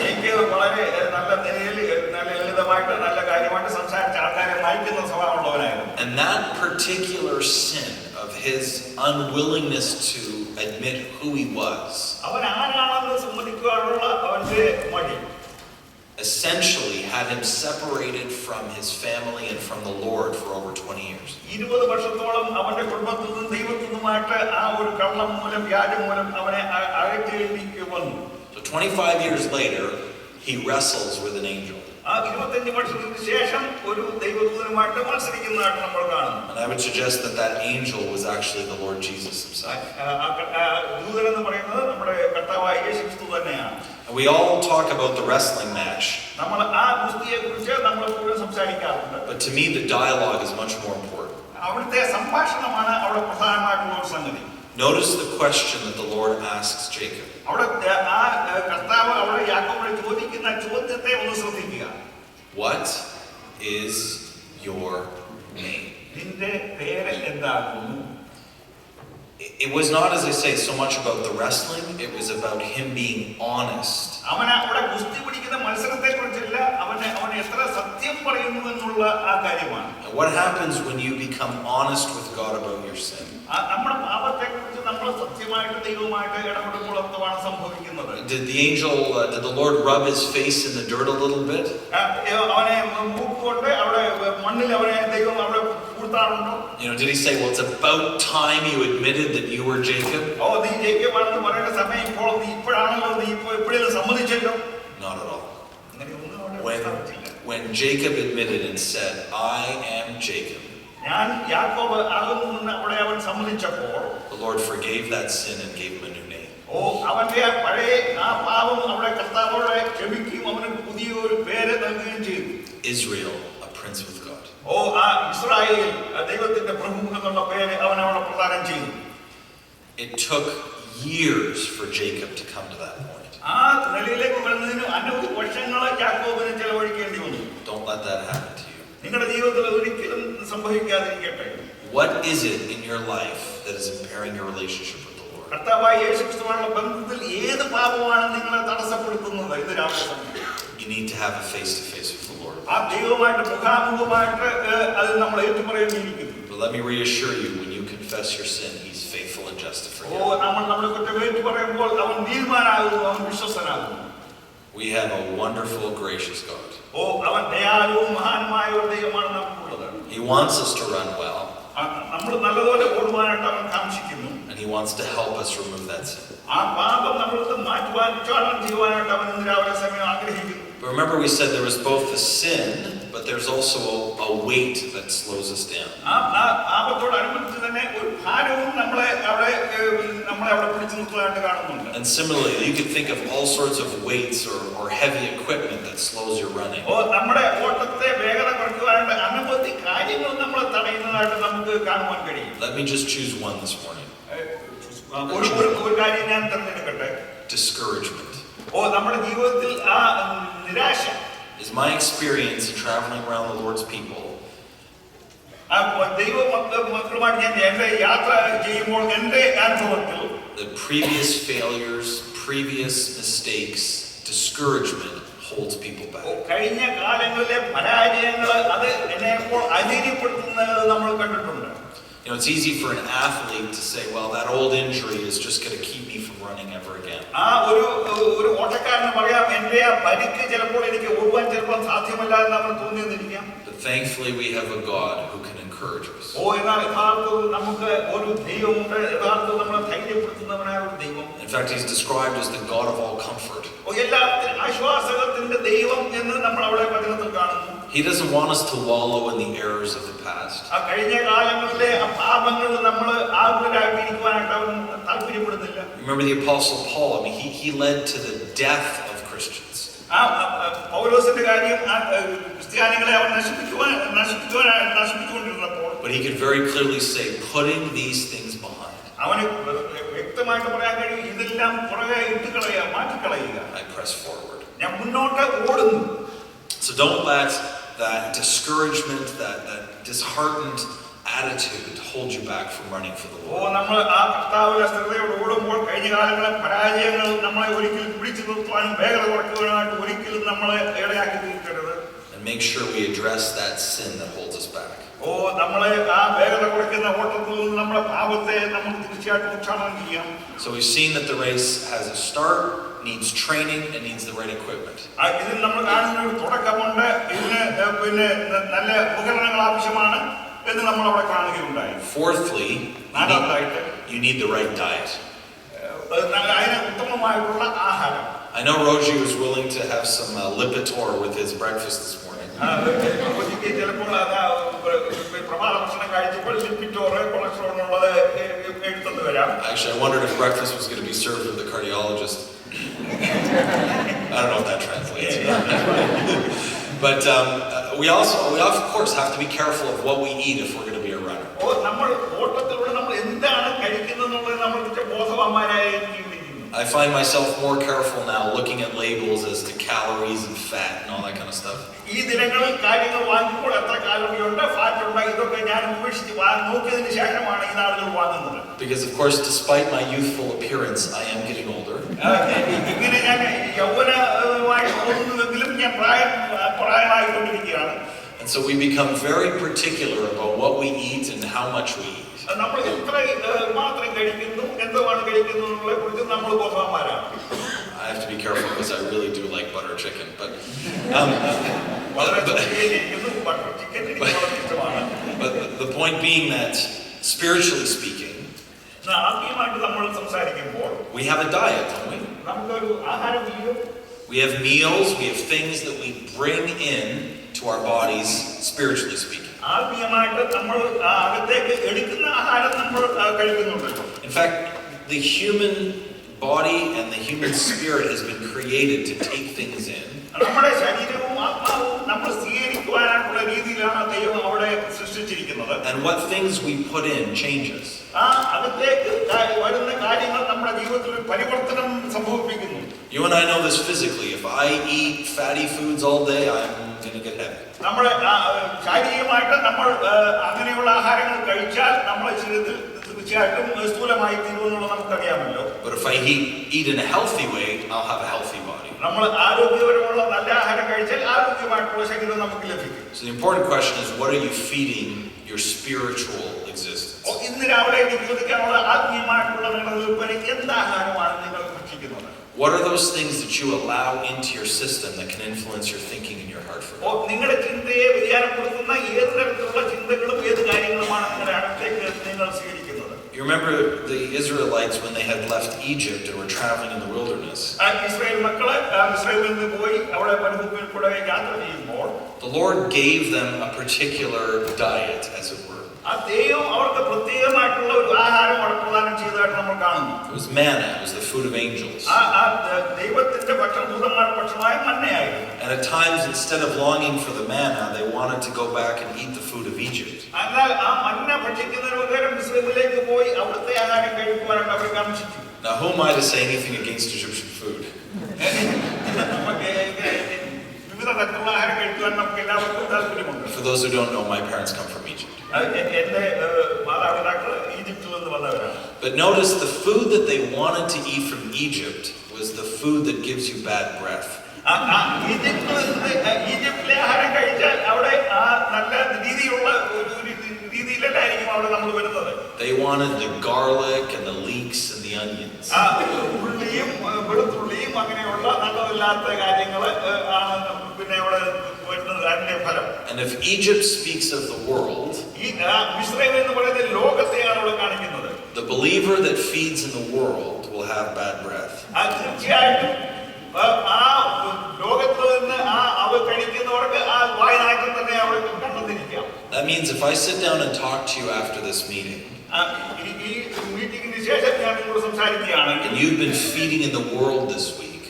എനിക്ക് വളരെ നല്ല നിലയിൽ നല്ല ലളിതമായിട്ട് നല്ല കാര്യമായിട്ട് സംസാരിച്ച ആൾക്കാരെ നയിക്കുന്ന സ്വഭാവമുള്ളവനായിരുന്നു. And that particular sin of his unwillingness to admit who he was അവൻ ആരാണെന്ന് സമ്മതിക്കാനുള്ള അവന്റെ മടി essentially had him separated from his family and from the Lord for over 20 years. 20 വർഷത്തോളം അവന്റെ കുടുംബത്തിൽ നിന്നും ദൈവത്തിൽ നിന്നുമായിട്ട് ആ ഒരു കള്ളം മൂലം വ്യാജം മൂലം അവനെ അകറ്റി വന്നു. So 25 years later, he wrestles with an angel. ആ 25 വർഷത്തിന് ശേഷം ഒരു ദൈവദൂതനുമായിട്ട് മത്സരിക്കുന്നതായിട്ട് നമ്മൾ കാണുന്നു. And I would suggest that that angel was actually the Lord Jesus himself. ദൂതൻ എന്ന് പറയുന്നത് നമ്മുടെ കർത്താവായ യേശുക്രിസ്തു തന്നെയാണ്. And we all talk about the wrestling match. നമ്മൾ ആ ഗുസ്തിയെക്കുറിച്ച് നമ്മൾ എപ്പോഴും സംസാരിക്കാറുണ്ട്. But to me, the dialogue is much more important. അവിടുത്തെ സംഭാഷണമാണ് അവിടെ പ്രധാനമായിട്ടുള്ള ഒരു സംഗതി. Notice the question that the Lord asks Jacob. അവിടെ ആ കർത്താവ് അവിടെ യാക്കോബിനെ ചോദിക്കുന്ന ചോദ്യത്തെ ഒന്ന് ശ്രദ്ധിക്കുക. What is your name? നിന്റെ പേര് എന്താകുന്നു? It was not, as I say, so much about the wrestling. It was about him being honest. അവൻ അവിടെ ഗുസ്തി പിടിക്കുന്ന മത്സരത്തെ കുറിച്ചല്ല, അവൻ എത്ര സത്യം പറയുന്നു എന്നുള്ള ആ കാര്യമാണ്. And what happens when you become honest with God about your sin? നമ്മുടെ പാപത്തെ കുറിച്ച് നമ്മൾ സത്യമായിട്ട് ദൈവവുമായിട്ട് ഇടപെടുമ്പോൾ എന്താണ് സംഭവിക്കുന്നത്? Did the Lord rub his face in the dirt a little bit? അവനെ മൂക്കുകൊണ്ട് അവിടെ മണ്ണിൽ അവനെ ദൈവം അവിടെ കൂട്ടാറുണ്ടോ? Did he say, well, it's about time you admitted that you were Jacob? നീ ജേക്കബാണെന്ന് പറയുന്ന സമയം ഇപ്പോൾ നീ ഇപ്പോഴാണല്ലോ, നീ ഇപ്പോഴെല്ലാം സമ്മതിച്ചല്ലോ. Not at all. When Jacob admitted and said, I am Jacob, ഞാൻ യാക്കോബ് ആകുന്നു അവിടെ അവൻ സമ്മതിച്ചപ്പോൾ the Lord forgave that sin and gave him a new name. അവന്റെ പഴയ ആ പാപം അവിടെ കർത്താവോടെ ക്ഷമിക്കുകയും അവന് പുതിയൊരു പേര് നൽകുകയും ചെയ്തു. Israel, a prince with God. ആ ഇസ്രായേൽ ദൈവത്തിന്റെ പ്രഭു എന്നുള്ള പേര് അവൻ അവിടെ പ്രദാനം ചെയ്തു. It took years for Jacob to come to that point. ആ നിലയിലേക്ക് വരുന്നതിന് അനവധി വർഷങ്ങളെ യാക്കോബിന് ചെലവഴിക്കേണ്ടി വന്നു. Don't let that happen to you. നിങ്ങളുടെ ജീവിതത്തിൽ ഒരിക്കലും സംഭവിക്കാതിരിക്കട്ടെ. What is it in your life that is impairing your relationship with the Lord? കർത്താവായ യേശുക്രിസ്തുവായുള്ള ബന്ധത്തിൽ ഏത് പാപമാണ് നിങ്ങളെ തടസ്സപ്പെടുത്തുന്നത്? ഇത് രാവിലെ സമയം You need to have a face-to-face with the Lord. ആ ദൈവവുമായിട്ട് മുഖാമുഖമായിട്ട് അത് നമ്മൾ ഏറ്റുപറയേണ്ടിയിരിക്കുന്നു. But let me reassure you, when you confess your sin, He's faithful and just to forgive. നമ്മൾ നമ്മുടെ കുറ്റം ഏറ്റുപറയുമ്പോൾ അവൻ നീതിമാനാകുന്നു, അവൻ വിശ്വസ്തനാകുന്നു. We have a wonderful, gracious God. അവൻ ദയാലുവും മഹാനുമായ ഒരു ദൈവമാണ് നമുക്കുള്ളത്. He wants us to run well. നമ്മൾ നല്ലതുപോലെ ഓടുവാനായിട്ട് അവൻ കാംക്ഷിക്കുന്നു. And He wants to help us remove that sin. ആ പാപം നമ്മൾക്ക് മാറ്റുവാൻ ഉച്ചാരണം ചെയ്യുവാനായിട്ട് അവൻ ഇന്ന് രാവിലെ സമയം ആഗ്രഹിക്കുന്നു. But remember, we said there was both the sin, but there's also a weight that slows us down. പാപത്തോടനുബന്ധിച്ച് തന്നെ ഒരു ഭാരവും നമ്മളെ അവിടെ പിടിച്ചു നിർത്തുവാനായിട്ട് കാണുന്നുണ്ട്. And similarly, you could think of all sorts of weights or heavy equipment that slows your running. നമ്മുടെ ഓട്ടത്തെ വേഗത കുറയ്ക്കുവാനായിട്ട് അനവധി കാര്യങ്ങൾ നമ്മളെ തടയുന്നതായിട്ട് നമുക്ക് കാണുവാൻ കഴിയും. Let me just choose one this morning. ഒരു കാര്യം ഞാൻ തിരഞ്ഞെടുക്കട്ടെ. Discouragement. നമ്മുടെ ജീവിതത്തിൽ ആ നിരാശ. Is my experience in traveling around the Lord's people. ദൈവമക്കളുമായിട്ട് ഞാൻ എന്റെ യാത്ര ചെയ്യുമ്പോൾ എന്റെ അനുഭവത്തിൽ The previous failures, previous mistakes, discouragement holds people back. കഴിഞ്ഞ കാലങ്ങളിലെ പരാജയങ്ങൾ അത് എന്നെ ഇപ്പോൾ അധീനപ്പെടുത്തുന്നത് നമ്മൾ കണ്ടിട്ടുണ്ട്. You know, it's easy for an athlete to say, well, that old injury is just going to keep me from running ever again. ഒരു ഓട്ടക്കാരന് പറയാം എന്റെ ആ പരിക്ക് ചിലപ്പോൾ എനിക്ക് ഓടുവാൻ ചിലപ്പോൾ സാധ്യമല്ല എന്ന് അവന് തോന്നിയെന്നിരിക്കാം. But thankfully we have a God who can encourage us. എന്നാൽ യഥാർത്ഥത്തിൽ നമുക്ക് ഒരു ദൈവമുണ്ട്, യഥാർത്ഥത്തിൽ നമ്മളെ ധൈര്യപ്പെടുത്തുന്നവനായ ഒരു ദൈവം. In fact, He's described as the God of all comfort. എല്ലാത്തിനും ആശ്വാസത്തിന്റെ ദൈവം എന്ന് നമ്മൾ അവിടെ വചനത്തിൽ കാണുന്നു. He doesn't want us to wallow in the errors of the past. കഴിഞ്ഞ കാലങ്ങളിലെ പാപങ്ങൾ നമ്മൾ ആകുലരായിട്ടിരിക്കുവാനായിട്ട് അവൻ താല്പര്യപ്പെടുന്നില്ല. Remember the Apostle Paul, I mean, he led to the death of Christians. പൗലോസിന്റെ കാര്യം ക്രിസ്ത്യാനികളെ അവൻ നശിപ്പിച്ചുകൊണ്ടിരുന്നപ്പോൾ But he could very clearly say, putting these things behind. അവന് വ്യക്തമായിട്ട് പറയാൻ കഴിയും, ഇതെല്ലാം പുറകെ ഇട്ടുകളയുക, മാറ്റിക്കളയുക. I press forward. ഞാൻ മുന്നോട്ട് ഓടുന്നു. So don't let that discouragement, that disheartened attitude hold you back from running for the Lord. നമ്മൾ ആ കർത്താവിന്റെ സ്ഥിരതയോട് ഓടുമ്പോൾ കഴിഞ്ഞ കാലങ്ങളെ പരാജയങ്ങൾ നമ്മളെ ഒരിക്കലും പിടിച്ചു നിർത്തുവാനും വേഗത കുറയ്ക്കുവാനായിട്ട് ഒരിക്കലും നമ്മളെ ഇടയാക്കി തീർക്കരുത്. And make sure we address that sin that holds us back. നമ്മളെ ആ വേഗത കുറയ്ക്കുന്ന ഓട്ടത്തിൽ നിന്ന് നമ്മുടെ പാപത്തെ നമുക്ക് തീർച്ചയായിട്ടും ഉച്ചാരണം ചെയ്യാം. So we've seen that the race has a start, needs training, and needs the right equipment. ഇതിൽ നമ്മൾ കാണുന്ന ഒരു തുടക്കമുണ്ട്, ഇതിന് നല്ല ഉപകരണങ്ങൾ ആവശ്യമാണ് എന്ന് നമ്മൾ അവിടെ കാണുകയുണ്ടായി. Fourthly, you need the right diet. അതിന് ഉത്തമമായിട്ടുള്ള ആഹാരം. I know Roji was willing to have some Lipitor with his breakfast this morning. ചിലപ്പോൾ പ്രഭാത ഭക്ഷണം കഴിച്ചപ്പോൾ ലിപ്പിറ്റോറ് കൊളസ്ട്രോളിനുള്ളത് എടുത്തു വരാം. Actually, I wondered if breakfast was going to be served with the cardiologist. I don't know if that translates. But we of course have to be careful of what we eat if we're going to be a runner. നമ്മൾ ഓട്ടത്തിലൂടെ നമ്മൾ എന്താണ് കഴിക്കുന്നതെന്നുള്ളത് നമ്മൾ ബോധവാന്മാരായിരിക്കും. I find myself more careful now looking at labels as to calories and fat and all that kind of stuff. ഈ ദിനങ്ങളിൽ കാര്യങ്ങൾ വാങ്ങുമ്പോൾ എത്ര calorie ഉണ്ട്, ഫാറ്റ് ഉണ്ട്, ഇതൊക്കെ ഞാൻ ഉപേക്ഷിച്ച് നോക്കിയതിന് ശേഷമാണ് ഈ നാളുകൾ വാങ്ങുന്നത്. Because of course, despite my youthful appearance, I am getting older. ഇങ്ങനെ ഞാൻ യൗവനമായി തോന്നുന്നുവെങ്കിലും ഞാൻ പ്രായമായിക്കൊണ്ടിരിക്കുകയാണ്. And so we become very particular about what we eat and how much we eat. നമ്മൾ എത്ര മാത്രം കഴിക്കുന്നു, എന്തുമാണ് കഴിക്കുന്നു എന്നുള്ളതിനെ കുറിച്ച് നമ്മൾ ബോധവാന്മാരാണ്. I have to be careful because I really do like butter chicken, but the point being that spiritually speaking, we have a diet, don't we? We have meals, we have things that we bring in to our bodies, spiritually speaking. In fact, the human body and the human spirit has been created to take things in. And what things we put in changes. ആ അകത്തേക്ക് വരുന്ന കാര്യങ്ങൾ നമ്മുടെ ജീവിതത്തിൽ ഒരു പരിവർത്തനം സംഭവിപ്പിക്കുന്നു. You and I know this physically. If I eat fatty foods all day, I'm going to get heavy. നമ്മുടെ ശാരീരികമായിട്ട് നമ്മൾ അങ്ങനെയുള്ള ആഹാരങ്ങൾ കഴിച്ചാൽ നമ്മുടെ ശരീരത്തിൽ തീർച്ചയായിട്ടും സ്ഥൂലമായി തീരുമെന്നുള്ളത് നമുക്കറിയാമല്ലോ. But if I eat in a healthy way, I'll have a healthy body. നമ്മൾ ആരോഗ്യപരമുള്ള നല്ല ആഹാരം കഴിച്ചാൽ ആരോഗ്യമായിട്ടുള്ള ശരീരം നമുക്ക് ലഭിക്കും. So the important question is, what are you feeding your spiritual existence? ഇന്ന് രാവിലെ എനിക്ക് ചോദിക്കാനുള്ള ആത്മീയമായിട്ടുള്ള നിങ്ങളുടെ എന്ത് ആഹാരമാണ് നിങ്ങൾ ഭക്ഷിക്കുന്നത്? What are those things that you allow into your system that can influence your thinking and your heart for God? നിങ്ങളുടെ ചിന്തയെ വ്യതിയാനപ്പെടുത്തുന്ന ഏത് തരത്തിലുള്ള ചിന്തകളും ഏത് കാര്യങ്ങളുമാണ് നിങ്ങളുടെ അടുത്തേക്ക് നിങ്ങൾ സ്വീകരിക്കുന്നത്? You remember the Israelites when they had left Egypt and were traveling in the wilderness. Israel മക്കള് ഇസ്രായേലിൽ നിന്ന് പോയി അവിടെ മരുഭൂമിയിൽ കൂടെ യാത്ര ചെയ്യുമ്പോൾ The Lord gave them a particular diet, as it were. ആ ദൈവം അവർക്ക് പ്രത്യേകമായിട്ടുള്ള ഒരു ആഹാരം അവിടെ പ്രദാനം ചെയ്തതായിട്ട് നമ്മൾ കാണുന്നു. It was manna. It was the food of angels. ദൈവത്തിന്റെ ഭക്ഷണഭൂതന്മാരുടെ ഭക്ഷണമായ മന്നയായിരുന്നു. And at times, instead of longing for the manna, they wanted to go back and eat the food of Egypt. എന്നാൽ ആ മന്ന ഭക്ഷിക്കുന്നതിന് പകരം ഇസ്രായേലിലേക്ക് പോയി അവിടുത്തെ ആഹാരം കഴിക്കുവാനായിട്ട് അവർ കാണിച്ചു. Now, who am I to say anything against Egyptian food? വിവിധ തരത്തിലുള്ള ആഹാരം കഴിക്കുവാൻ നമുക്ക് എല്ലാവർക്കും താല്പര്യമുണ്ട്. For those who don't know, my parents come from Egypt. എന്റെ മാതാപിതാക്കൾ ഈജിപ്തിൽ നിന്ന് വന്നവരാണ്. But notice the food that they wanted to eat from Egypt was the food that gives you bad breath. ഈജിപ്തിലെ ആഹാരം കഴിച്ചാൽ അവിടെ ആ നല്ല രീതിയിലുള്ള രീതിയിലായിരിക്കും അവിടെ നമ്മൾ വരുന്നത്. They wanted the garlic and the leeks and the onions. ഉള്ളിയും വെളുത്തുള്ളിയും അങ്ങനെയുള്ള നല്ലതല്ലാത്ത കാര്യങ്ങൾ ആണ് പിന്നെ അവിടെ വരുന്നത് അതിന്റെ ഫലം. And if Egypt speaks of the world, Israel എന്ന് പറയുന്നത് ലോകത്തെയാണ് അവിടെ കാണിക്കുന്നത്. the believer that feeds in the world will have bad breath. തീർച്ചയായിട്ടും ആ ലോകത്ത് നിന്ന് അവ കഴിക്കുന്നവർക്ക് ആ വായനാറ്റം തന്നെ അവിടെ കണ്ടെത്തിരിക്കാം. That means if I sit down and talk to you after this meeting, ഈ മീറ്റിംഗിന് ശേഷം ഞാൻ നിങ്ങളോട് സംസാരിക്കുകയാണെങ്കിൽ, and you've been feeding in the world this week,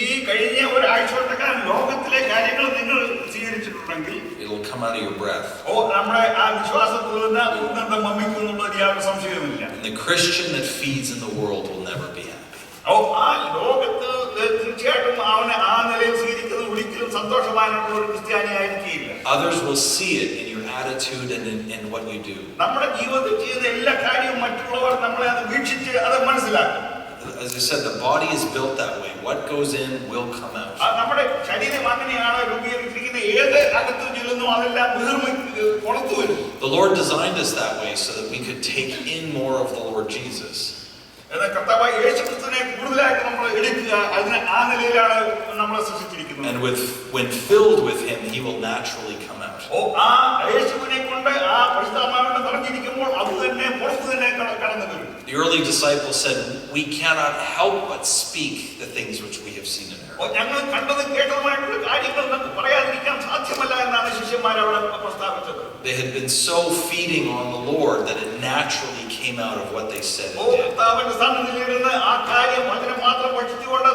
ഈ കഴിഞ്ഞ ഒരാഴ്ചക്കാലം ലോകത്തിലെ കാര്യങ്ങൾ നിങ്ങൾ സ്വീകരിച്ചിട്ടുണ്ടെങ്കിൽ, it'll come out of your breath. നമ്മുടെ ആ വിശ്വാസത്തിൽ നിന്ന് ഉന്നതം വമിക്കുമെന്നുള്ളത് യാതൊരു സംശയവുമില്ല. And the Christian that feeds in the world will never be happy. ആ ലോകത്ത് തീർച്ചയായിട്ടും അവനെ ആ നിലയിൽ സ്വീകരിക്കുന്നത് ഒരിക്കലും സന്തോഷമായിട്ടുള്ള ഒരു ക്രിസ്ത്യാനിയായിരിക്കില്ല. Others will see it in your attitude and in what you do. നമ്മുടെ ജീവിതത്തിൽ ചെയ്യുന്ന എല്ലാ കാര്യവും മറ്റുള്ളവർ നമ്മളെ അത് വീക്ഷിച്ച് അത് മനസ്സിലാക്കും. As I said, the body is built that way. What goes in will come out. നമ്മുടെ ശരീരം അങ്ങനെയാണ് രൂപീകരിച്ചിരിക്കുന്ന. ഏത് അകത്ത് ചെല്ലുന്നു അതെല്ലാം പുറത്തു വരും. The Lord designed us that way so that we could take in more of the Lord Jesus. കർത്താവായ യേശുക്രിസ്തുവിനെ കൂടുതലായിട്ട് നമ്മൾ എടുക്കുക, അതിനെ ആ നിലയിലാണ് നമ്മളെ സൃഷ്ടിച്ചിരിക്കുന്നത്. And when filled with Him, He will naturally come out. ആ യേശുവിനെ കൊണ്ട് ആ പരിശുദ്ധാത്മാവിനെ നിറഞ്ഞിരിക്കുമ്പോൾ അത് തന്നെ പുറത്തു തന്നെ കടന്നു വരും. The early disciples said, "We cannot help but speak the things which we have seen and heard." ഞങ്ങൾ കണ്ടതും കേട്ടതുമായിട്ടുള്ള കാര്യങ്ങൾ നമുക്ക് പറയാതിരിക്കാൻ സാധ്യമല്ല എന്നാണ് ശിഷ്യന്മാർ അവിടെ പ്രസ്താവിച്ചത്. They had been so feeding on the Lord that it naturally came out of what they said and did. കർത്താവിന്റെ സന്നിധിയിലിരുന്ന് ആ കാര്യം അതിനെ മാത്രം പഠിച്ചുകൊണ്ട്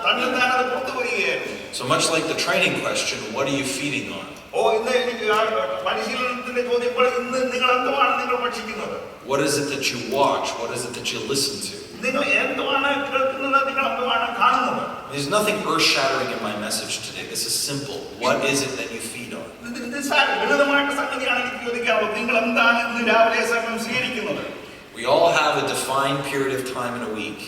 തന്നെ അത് പുറത്തു വരികയായിരുന്നു. So much like the training question, what are you feeding on? ഇന്ന് എനിക്ക് പരിശീലനത്തിന്റെ ചോദ്യങ്ങൾ, ഇന്ന് നിങ്ങൾ എന്തുമാണ് നിങ്ങൾ ഭക്ഷിക്കുന്നത്? What is it that you watch? What is it that you listen to? നിങ്ങൾ എന്തുമാണ് കേൾക്കുന്നത്? നിങ്ങൾ എന്തുമാണ് കാണുന്നത്? There's nothing earth-shattering in my message today. This is simple. What is it that you feed on? ലളിതമായിട്ട് സംഗതിയാണ് എനിക്ക് ചോദിക്കാവുന്നത്. നിങ്ങൾ എന്താണ് ഇന്ന് രാവിലെ സമയം സ്വീകരിക്കുന്നത്? We all have a defined period of time in a week.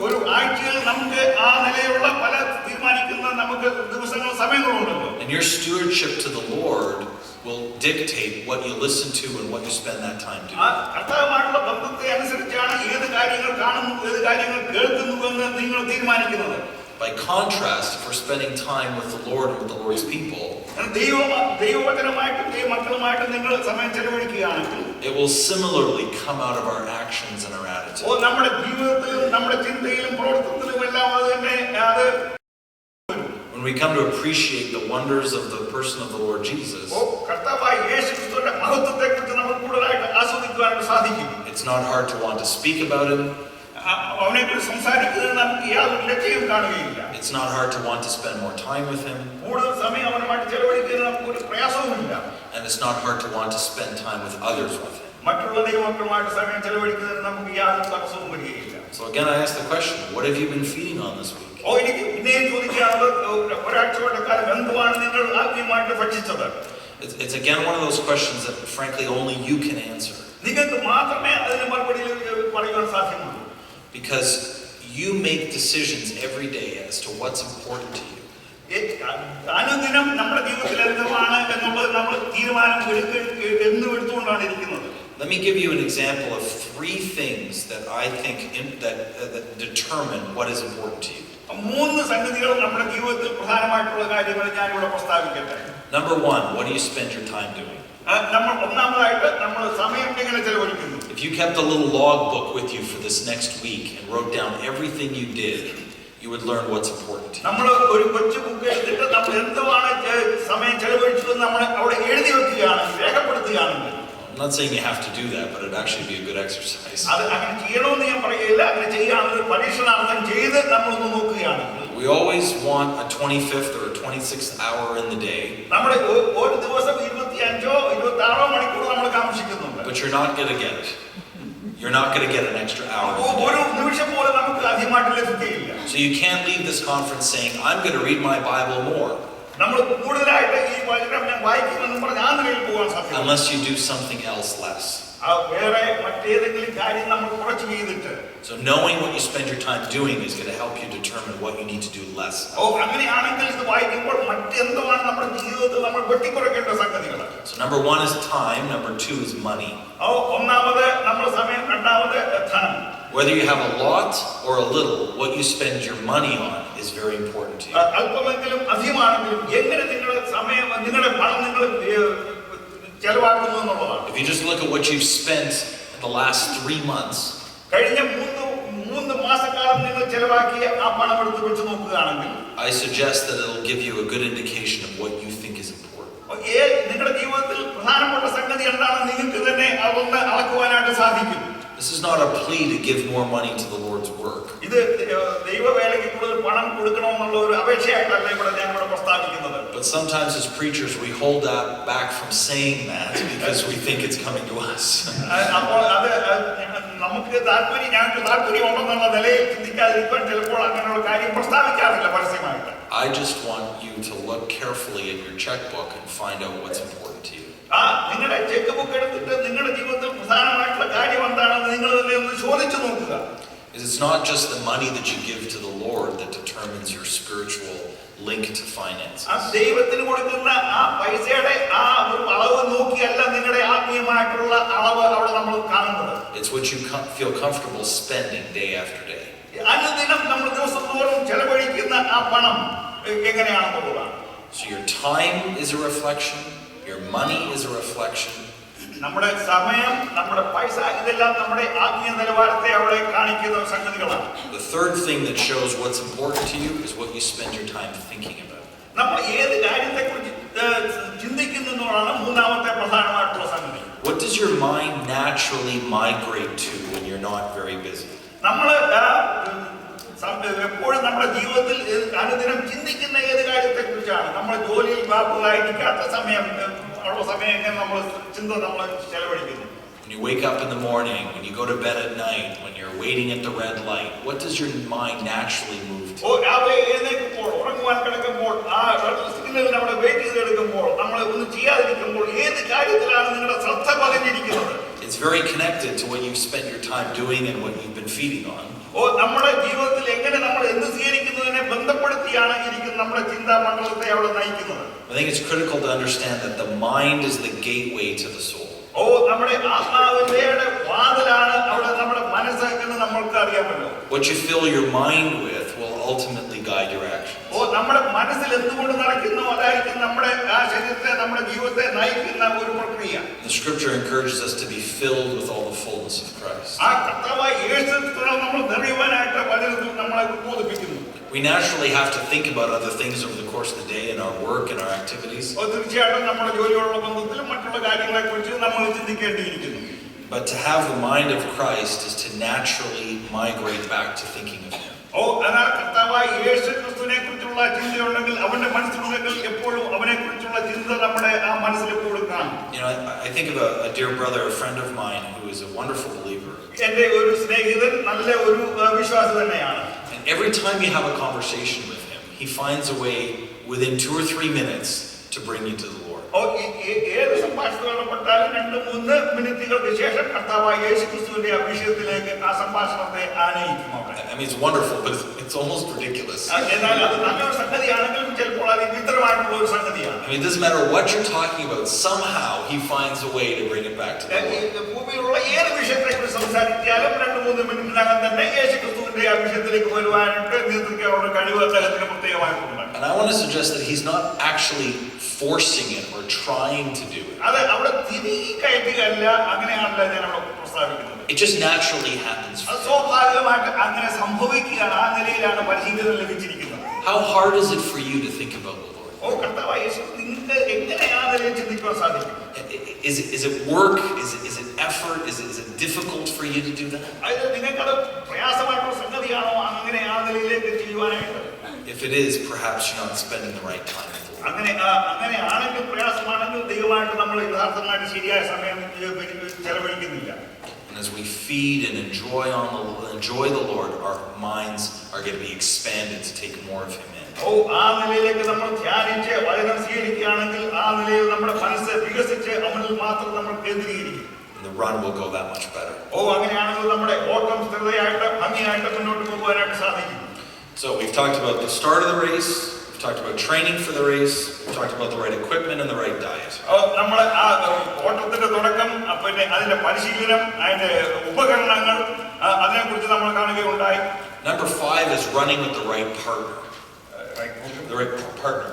ഒരു ആഴ്ചയിൽ നമുക്ക് ആ നിലയിലുള്ള പല തീരുമാനിക്കുന്ന നമുക്ക് ദിവസങ്ങൾ സമയങ്ങളുണ്ടല്ലോ. And your stewardship to the Lord will dictate what you listen to and what you spend that time doing. കർത്താവുമായിട്ടുള്ള ബന്ധത്തെ അനുസരിച്ചാണ് ഏത് കാര്യങ്ങൾ കാണുന്നു, ഏത് കാര്യങ്ങൾ കേൾക്കുന്നു എന്ന് നിങ്ങൾ തീരുമാനിക്കുന്നത്. By contrast, if we're spending time with the Lord and with the Lord's people, ദൈവവചനമായിട്ടും ദൈവമക്കളുമായിട്ടും നിങ്ങൾ സമയം ചെലവഴിക്കുകയാണെങ്കിൽ, it will similarly come out of our actions and our attitude. നമ്മുടെ ജീവിതത്തിലും നമ്മുടെ ചിന്തയിലും പ്രവർത്തനത്തിലും എല്ലാം അത് തന്നെ അത്. When we come to appreciate the wonders of the person of the Lord Jesus, കർത്താവായ യേശുക്രിസ്തുവിന്റെ മഹത്വത്തെക്കുറിച്ച് നമുക്ക് കൂടുതലായിട്ട് ആസ്വദിക്കുവാനായിട്ട് സാധിക്കും. it's not hard to want to speak about Him. അവനെ അവനെക്കുറിച്ച് സംസാരിക്കുന്നത് നമുക്ക് യാതൊരു ലക്ഷ്യം കാണുകയില്ല. It's not hard to want to spend more time with him. കൂടുതൽ സമയം അവനുമായിട്ട് ചെലവഴിക്കുന്നതിന് നമുക്കൊരു പ്രയാസവുമില്ല. And it's not hard to want to spend time with others with him. മറ്റുള്ള ദൈവമക്കളുമായിട്ട് സമയം ചെലവഴിക്കുന്നതിന് നമുക്ക് യാതൊരു തടസ്സവും വരികയില്ല. So again, I ask the question, what have you been feeding on this week? എനിക്ക് പിന്നെയും ചോദിക്കാനുള്ളത്, ഒരാഴ്ചയുടെ കാലം എന്തുവാണ് നിങ്ങൾ ആത്മീയമായിട്ട് ഭക്ഷിച്ചത്? It's again one of those questions that frankly only you can answer. നിങ്ങൾക്ക് മാത്രമേ അതിന് മറുപടി പറയുവാൻ സാധ്യമുള്ളൂ. Because you make decisions every day as to what's important to you. അനുദിനം നമ്മുടെ ജീവിതത്തിൽ എന്തുവാണ് എന്നുള്ളത് നമ്മൾ തീരുമാനം എടുത്തുകൊണ്ടാണ് ഇരിക്കുന്നത്. Let me give you an example of 3 things that I think that determine what is important to you. 3 സംഗതികൾ നമ്മുടെ ജീവിതത്തിൽ പ്രധാനമായിട്ടുള്ള കാര്യങ്ങൾ ഞാൻ ഇവിടെ പ്രസ്താവിക്കട്ടെ. Number 1, what do you spend your time doing? നമ്മൾ ഒന്നാമതായിട്ട് നമ്മൾ സമയം എങ്ങനെ ചെലവഴിക്കുന്നു? If you kept a little log book with you for this next week and wrote down everything you did, you would learn what's important to you. നമ്മൾ ഒരു കൊച്ചു book എടുത്തിട്ട് നമ്മൾ എന്തുവാണ് സമയം ചെലവഴിച്ചത് നമ്മൾ അവിടെ എഴുതി വെക്കുകയാണെങ്കിൽ, രേഖപ്പെടുത്തുകയാണെങ്കിൽ. I'm not saying you have to do that, but it'd actually be a good exercise. അത് അങ്ങനെ ചെയ്യണമെന്ന് ഞാൻ പറയുകയില്ല. അങ്ങനെ ചെയ്യാനുള്ള പരീക്ഷണാർത്ഥം ചെയ്ത് നമ്മളൊന്ന് നോക്കുകയാണെങ്കിൽ. We always want a 25th or a 26th hour in the day. നമ്മുടെ ഒരു ദിവസം 25 26 മണിക്കൂർ നമ്മൾ കാംക്ഷിക്കുന്നുണ്ട്. But you're not going to get it. You're not going to get an extra hour. ഒരു നിമിഷം പോലും നമുക്ക് അധികമായിട്ട് ലഭിക്കുകയില്ല. So you can't leave this conference saying, I'm going to read my Bible more. നമ്മൾ കൂടുതലായിട്ട് ഈ വചനം ഞാൻ വായിക്കുമെന്ന് പറഞ്ഞ് ആ നിലയിൽ പോകാൻ സാധ്യത. Unless you do something else less. വേറെ മറ്റേതെങ്കിലും കാര്യം നമ്മൾ കുറച്ച് ചെയ്തിട്ട്. So knowing what you spend your time doing is going to help you determine what you need to do less. അങ്ങനെയാണെങ്കിൽ ഇത് വായിക്കുമ്പോൾ മറ്റെന്തുമാണ് നമ്മുടെ ജീവിതത്തിൽ നമ്മൾ വെട്ടിക്കുറയ്ക്കേണ്ട സംഗതികൾ? So number 1 is time, number 2 is money. ഒന്നാമത് നമ്മുടെ സമയം, രണ്ടാമത് ധനം. Whether you have a lot or a little, what you spend your money on is very important to you. അല്പമെങ്കിലും അധികമാണെങ്കിലും എങ്ങനെ നിങ്ങളുടെ സമയം, നിങ്ങളുടെ പണം നിങ്ങൾ ചെലവാക്കുന്നു എന്നുള്ളതാണ്. If you just look at what you've spent in the last 3 months, കഴിഞ്ഞ 3 മാസക്കാലം നിങ്ങൾ ചെലവാക്കിയ ആ പണം എടുത്ത് വെച്ച് നോക്കുകയാണെങ്കിൽ, I suggest that it'll give you a good indication of what you think is important. നിങ്ങളുടെ ജീവിതത്തിൽ പ്രധാനപ്പെട്ട സംഗതി എന്താണെന്ന് നിങ്ങൾക്ക് തന്നെ അതൊന്ന് അളക്കുവാനായിട്ട് സാധിക്കും. This is not a plea to give more money to the Lord's work. ഇത് ദൈവവേലയ്ക്ക് കൂടുതൽ പണം കൊടുക്കണമെന്നുള്ള ഒരു അപേക്ഷയായിട്ടല്ല ഞാൻ ഇവിടെ പ്രസ്താവിക്കുന്നത്. But sometimes as preachers we hold that back from saying that because we think it's coming to us. അപ്പോൾ അത് നമുക്ക് താല്പര്യമുണ്ടെന്നുള്ള നിലയിൽ ചിന്തിക്കാതിരിക്കാൻ ചിലപ്പോൾ അങ്ങനെയുള്ള കാര്യം പ്രസ്താവിക്കാറില്ല പരസ്യമായിട്ട്. I just want you to look carefully at your checkbook and find out what's important to you. നിങ്ങളുടെ check book എടുത്തിട്ട് നിങ്ങളുടെ ജീവിതത്തിൽ പ്രധാനമായിട്ടുള്ള കാര്യം എന്താണെന്ന് നിങ്ങൾ തന്നെ ഒന്ന് ചോദിച്ചു നോക്കുക. It's not just the money that you give to the Lord that determines your spiritual link to finances. ദൈവത്തിന് കൊടുക്കുന്ന ആ പൈസയുടെ ആ ഒരു അളവ് നോക്കിയല്ല നിങ്ങളുടെ ആത്മീയമായിട്ടുള്ള അളവ് അവിടെ നമ്മൾ കാണുന്നത്. It's what you feel comfortable spending day after day. അനുദിനം നമ്മൾ ദിവസം തോറും ചെലവഴിക്കുന്ന ആ പണം എങ്ങനെയാണെന്നുള്ളതാണ്. So your time is a reflection, your money is a reflection. നമ്മുടെ സമയം, നമ്മുടെ പൈസ, ഇതെല്ലാം നമ്മുടെ ആത്മീയ നിലവാരത്തെ അവിടെ കാണിക്കുന്ന സംഗതികളാണ്. The third thing that shows what's important to you is what you spend your time thinking about. നമ്മൾ ഏത് കാര്യത്തെക്കുറിച്ച് ചിന്തിക്കുന്നു എന്നുള്ളതാണ് മൂന്നാമത്തെ പ്രധാനമായിട്ടുള്ള സംഗതി. What does your mind naturally migrate to when you're not very busy? നമ്മൾ എപ്പോഴും നമ്മുടെ ജീവിതത്തിൽ അനുദിനം ചിന്തിക്കുന്ന ഏത് കാര്യത്തെക്കുറിച്ചാണ്? നമ്മുടെ ജോലിയിൽ വ്യാപൃതമായിരിക്കാത്ത സമയം എങ്ങനെ നമ്മൾ ചെലവഴിക്കുന്നു? When you wake up in the morning, when you go to bed at night, when you're waiting at the red light, what does your mind naturally move to? രാവിലെ എഴുന്നേൽക്കുമ്പോൾ, ഉറങ്ങുവാൻ കിടക്കുമ്പോൾ, ആ സിഗ്നൽ നമ്മുടെ വെയിറ്റ് ചെയ്തെടുക്കുമ്പോൾ, നമ്മൾ ഒന്നും ചെയ്യാതിരിക്കുമ്പോൾ ഏത് കാര്യത്തിലാണ് നിങ്ങളുടെ ശ്രദ്ധ പതിഞ്ഞിരിക്കുന്നത്? It's very connected to what you've spent your time doing and what you've been feeding on. നമ്മുടെ ജീവിതത്തിൽ എങ്ങനെ നമ്മൾ എന്ത് സ്വീകരിക്കുന്നതിനെ ബന്ധപ്പെടുത്തിയാണ് ഇരിക്കുന്ന നമ്മുടെ ചിന്താമണ്ഡലത്തെ അവിടെ നയിക്കുന്നത്. I think it's critical to understand that the mind is the gateway to the soul. നമ്മുടെ ആത്മാവിന്റെ വാതിലാണ് അവിടെ നമ്മുടെ മനസ്സ് എന്ന് നമ്മൾക്ക് അറിയാമല്ലോ. What you fill your mind with will ultimately guide your actions. നമ്മുടെ മനസ്സിൽ എന്തുകൊണ്ട് നടക്കുന്നു അതായിരിക്കും നമ്മുടെ ആ ശരീരത്തെ, നമ്മുടെ ജീവിതത്തെ നയിക്കുന്ന ഒരു പ്രക്രിയ. The scripture encourages us to be filled with all the fullness of Christ. ആ കർത്താവായ യേശുക്രിസ്തുവിൽ നമ്മൾ നിറയുവാനായിട്ട് വചനത്തിൽ നമ്മളെ ബോധിപ്പിക്കുന്നു. We naturally have to think about other things over the course of the day in our work and our activities. തീർച്ചയായിട്ടും നമ്മുടെ ജോലിയോടുള്ള ബന്ധത്തിലും മറ്റുള്ള കാര്യങ്ങളെക്കുറിച്ച് നമ്മൾ ചിന്തിക്കേണ്ടിയിരിക്കുന്നു. But to have the mind of Christ is to naturally migrate back to thinking of him. എന്നാൽ കർത്താവായ യേശു ക്രിസ്തുവിനെ കുറിച്ചുള്ള ചിന്തയുണ്ടെങ്കിൽ അവന്റെ മനസ്സിലുണ്ടെങ്കിൽ എപ്പോഴും അവനെ കുറിച്ചുള്ള ചിന്ത നമ്മുടെ ആ മനസ്സിൽ എപ്പോഴും കാണും. You know, I think of a dear brother, a friend of mine, who is a wonderful believer. എന്റെ ഒരു സ്നേഹിതൻ നല്ല ഒരു വിശ്വാസി തന്നെയാണ്. And every time you have a conversation with him, he finds a way within 2 or 3 minutes to bring you to the Lord. ഏത് സംഭാഷണം നടപ്പെട്ടാലും 2-3 മിനിറ്റുകൾക്ക് ശേഷം കർത്താവായ യേശു ക്രിസ്തുവിന്റെ അഭിഷേകത്തിലേക്ക് ആ സംഭാഷണത്തെ ആനയിക്കും. I mean, it's wonderful, but it's almost ridiculous. എന്നാൽ അത് നല്ലൊരു സംഗതിയാണെങ്കിലും ചിലപ്പോൾ അത് വിചിത്രമായിട്ടുള്ള ഒരു സംഗതിയാണ്. I mean, it doesn't matter what you're talking about, somehow he finds a way to bring it back to the Lord. ഭൂമിയിലുള്ള ഏത് വിഷയത്തെക്കുറിച്ച് സംസാരിച്ചാലും 2-3 മിനിറ്റിനകം തന്നെ യേശു ക്രിസ്തുവിന്റെ അഭിഷേകത്തിലേക്ക് വരുവാനായിട്ട് നിയന്ത്രിക്കാനുള്ള കഴിവ് അദ്ദേഹത്തിന് പ്രത്യേകമായിട്ടുണ്ട്. And I want to suggest that he's not actually forcing it or trying to do it. അത് അവിടെ തിരികെ കയറ്റുകയല്ല, അങ്ങനെയാണല്ല ഞാൻ അവിടെ പ്രസ്താവിക്കുന്നത്. It just naturally happens. സ്വാഭാവികമായിട്ട് അങ്ങനെ സംഭവിക്കുകയാണ്. ആ നിലയിലാണ് പരിശീലനം ലഭിച്ചിരിക്കുന്നത്. How hard is it for you to think about the Lord? കർത്താവായ യേശു നിങ്ങൾക്ക് എങ്ങനെ ആ നിലയിൽ ചിന്തിക്കാൻ സാധിക്കും? Is it work? Is it effort? Is it difficult for you to do that? അത് നിങ്ങൾക്കത് പ്രയാസമായിട്ടുള്ള സംഗതിയാണോ അങ്ങനെ ആ നിലയിലേക്ക് ചെയ്യുവാനായിട്ട്? If it is, perhaps you're not spending the right time with the Lord. അങ്ങനെയാണെങ്കിൽ പ്രയാസമാണെങ്കിൽ ദൈവമായിട്ട് നമ്മൾ യഥാർത്ഥമായിട്ട് ശരിയായ സമയം ചെലവഴിക്കുന്നില്ല. And as we feed and enjoy the Lord, our minds are going to be expanded to take more of Him in. ആ നിലയിലേക്ക് നമ്മൾ ധ്യാനിച്ച് വചനം സ്വീകരിക്കുകയാണെങ്കിൽ ആ നിലയിൽ നമ്മുടെ മനസ്സ് വികസിച്ച് അവനിൽ മാത്രം നമ്മൾ കേന്ദ്രീകരിക്കും. And the run will go that much better. അങ്ങനെയാണെങ്കിൽ നമ്മുടെ ഓട്ടം സ്ഥിരതയായിട്ട് ഭംഗിയായിട്ട് മുന്നോട്ട് പോകുവാനായിട്ട് സാധിക്കും. So we've talked about the start of the race, we've talked about training for the race, we've talked about the right equipment and the right diet. നമ്മൾ ആ ഓട്ടത്തിന്റെ തുടക്കം, പിന്നെ അതിന്റെ പരിശീലനം, അതിന്റെ ഉപകരണങ്ങൾ, അതിനെക്കുറിച്ച് നമ്മൾ കാണുകയുണ്ടായി. Number 5 is running with the right partner. The right partner.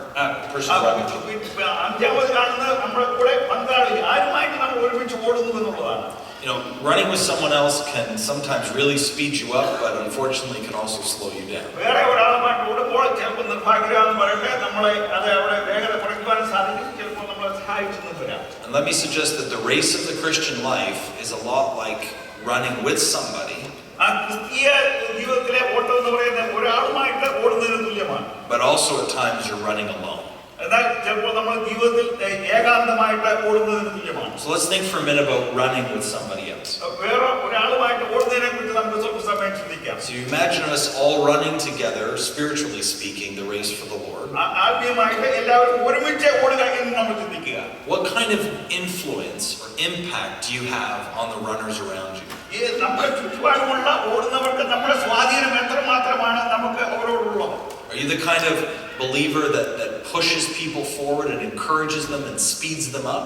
Person running with you. അഞ്ചാമത് കാണുന്നത് നമ്മുടെ കൂടെ പങ്കാളി, ആരുമായിട്ട് നമ്മൾ ഒരുമിച്ച് ഓടുന്നു എന്നുള്ളതാണ്. You know, running with someone else can sometimes really speed you up, but unfortunately can also slow you down. വേറെ ഒരാളുമായിട്ട് ഓടുമ്പോൾ ചിലപ്പോൾ നിർഭാഗ്യരാന്ന് പറയട്ടെ, നമ്മളെ അത് അവിടെ വേഗത കുറയ്ക്കുവാൻ സാധിക്കും, ചിലപ്പോൾ നമ്മളെ സഹായിച്ചെന്ന് വരാം. And let me suggest that the race of the Christian life is a lot like running with somebody. ആ ക്രിസ്തീയ ജീവിതത്തിലെ ഓട്ടം എന്ന് പറയുന്നത് ഒരാളുമായിട്ട് ഓടുന്നതിന് തുല്യമാണ്. But also at times you're running alone. എന്നാൽ ചിലപ്പോൾ നമ്മൾ ജീവിതത്തിൽ ഏകാന്തമായിട്ട് ഓടുന്നതിന് തുല്യമാണ്. So let's think for a minute about running with somebody else. വേറെ ഒരാളുമായിട്ട് ഓടുന്നതിനെ കുറിച്ച് നമുക്ക് സ്വല്പ സമയം ചിന്തിക്കാം. So you imagine us all running together, spiritually speaking, the race for the Lord. ആത്മീയമായിട്ട് എല്ലാവരും ഒരുമിച്ച് ഓടുക എന്ന് നമ്മൾ ചിന്തിക്കുക. What kind of influence or impact do you have on the runners around you? നമ്മുടെ ചുറ്റുപാടുമുള്ള ഓടുന്നവർക്ക് നമ്മുടെ സ്വാധീനം എത്രമാത്രമാണ് നമുക്ക് അവരോടുള്ളത്? Are you the kind of believer that pushes people forward and encourages them and speeds them up?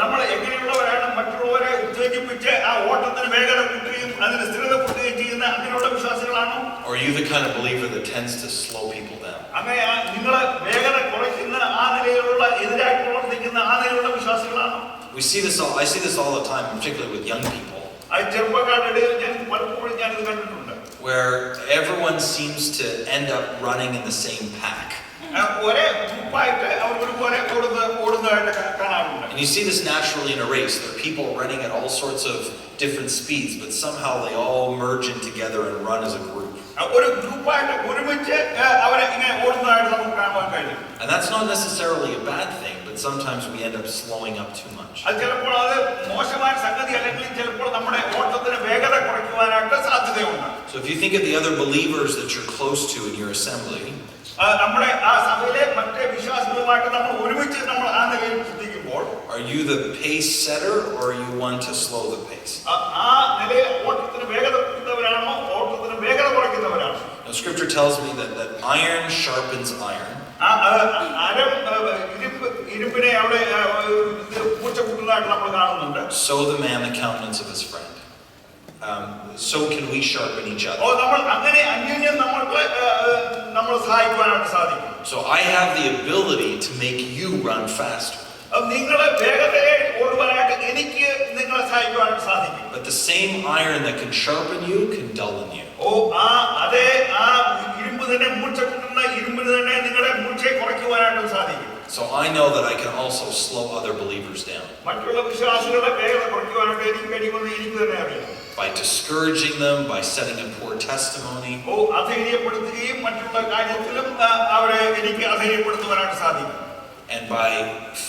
നമ്മൾ എങ്ങനെയുള്ളവരാണ് മറ്റുള്ളവരെ ഉത്തേജിപ്പിച്ച് ആ ഓട്ടത്തിന് വേഗത കൂട്ടുകയും അതിന് സ്ഥിരത കൂട്ടുകയും ചെയ്യുന്ന അങ്ങനെയുള്ള വിശ്വാസികളാണോ? Or are you the kind of believer that tends to slow people down? അങ്ങനെ നിങ്ങൾ വേഗത കുറയ്ക്കുന്ന ആ നിലയിലുള്ള എതിരായിട്ട് പ്രവർത്തിക്കുന്ന ആ നിലയിലുള്ള വിശ്വാസികളാണോ? I see this all the time, particularly with young people. ചെറുപ്പക്കാരുടെ ഇടയിൽ ഞാൻ പലപ്പോഴും ഞാനിത് കണ്ടിട്ടുണ്ട്. Where everyone seems to end up running in the same pack. ഒരേ ഗ്രൂപ്പായിട്ട് അവർ ഒരുപോലെ ഓടുന്നതായിട്ട് കാണാറുണ്ട്. And you see this naturally in a race. There are people running at all sorts of different speeds, but somehow they all merge in together and run as a group. ഒരു ഗ്രൂപ്പായിട്ട് ഒരുമിച്ച് അവരെ ഇങ്ങനെ ഓടുന്നതായിട്ട് നമുക്ക് കാണാൻ കഴിയും. And that's not necessarily a bad thing, but sometimes we end up slowing up too much. അത് ചിലപ്പോൾ അത് മോശമായ സംഗതി അല്ലെങ്കിൽ ചിലപ്പോൾ നമ്മുടെ ഓട്ടത്തിന് വേഗത കുറയ്ക്കുവാനായിട്ട് സാധ്യതയുണ്ട്. So if you think of the other believers that you're close to in your assembly, നമ്മുടെ ആ സഭയിലെ മറ്റേ വിശ്വാസികളുമായിട്ട് നമ്മൾ ഒരുമിച്ച് നമ്മൾ ആ നിലയിൽ ചിന്തിക്കുമ്പോൾ, are you the pace setter or you want to slow the pace? ആ നിലയിൽ ഓട്ടത്തിന് വേഗത കൂട്ടുന്നവരാണോ ഓട്ടത്തിന് വേഗത കുറയ്ക്കുന്നവരാണോ? Now scripture tells me that iron sharpens iron. ഇരുമ്പിനെ അവിടെ പൂച്ച കൂട്ടുന്നതായിട്ട് നമ്മൾ കാണുന്നുണ്ട്. So the man the countenance of his friend. So can we sharpen each other. നമ്മൾ അങ്ങനെ അന്യോന്യം നമ്മൾ സഹായിക്കുവാനായിട്ട് സാധിക്കും. So I have the ability to make you run faster. നിങ്ങളെ വേഗതയെ ഓടുവാനായിട്ട് എനിക്ക് നിങ്ങളെ സഹായിക്കുവാനായിട്ട് സാധിക്കും. But the same iron that can sharpen you can dullten you. അതേ ആ ഇരുമ്പ് തന്നെ മൂർച്ച കൂട്ടുന്ന ഇരുമ്പിന് തന്നെ നിങ്ങളുടെ മൂർച്ചയെ കുറയ്ക്കുവാൻ കുറയ്ക്കുവാനായിട്ട് സാധിക്കും. So I know that I can also slow other believers down. മറ്റുള്ള വിശ്വാസികളുടെ വേഗത കുറയ്ക്കുവാനായിട്ട് എനിക്ക് കഴിയുമെന്ന് എനിക്ക് തന്നെ അറിയാം. By discouraging them, by setting a poor testimony. അധൈര്യപ്പെടുത്തുകയും മറ്റുള്ള കാര്യത്തിലും അവരെ എനിക്ക് അധൈര്യപ്പെടുത്തുവാനായിട്ട് സാധിക്കും. And by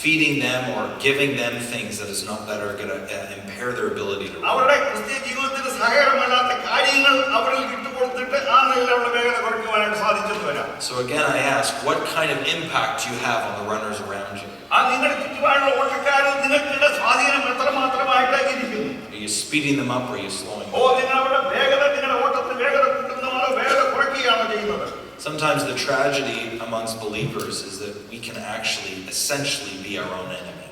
feeding them or giving them things that are going to impair their ability to run. അവരുടെ ക്രിസ്തീയ ജീവിതത്തിന് സഹായകരമല്ലാത്ത കാര്യങ്ങൾ അവരിൽ ഇട്ടുകൊടുത്തിട്ട് ആ നിലയിൽ അവരുടെ വേഗത കുറയ്ക്കുവാനായിട്ട് സാധിച്ചെന്ന് വരാം. So again I ask, what kind of impact you have on the runners around you? നിങ്ങളുടെ ചുറ്റുപാടുള്ള ഓട്ടക്കാരിൽ നിങ്ങൾക്കുള്ള സ്വാധീനം എത്രമാത്രമായിട്ട് ഇരിക്കുന്നു? Are you speeding them up or are you slowing them? നിങ്ങൾ അവരുടെ വേഗത, നിങ്ങളുടെ ഓട്ടത്തിന് വേഗത കൂട്ടുന്നതാണോ വേഗത കുറയ്ക്കുകയാണോ ചെയ്യുന്നത്? Sometimes the tragedy amongst believers is that we can actually essentially be our own enemy.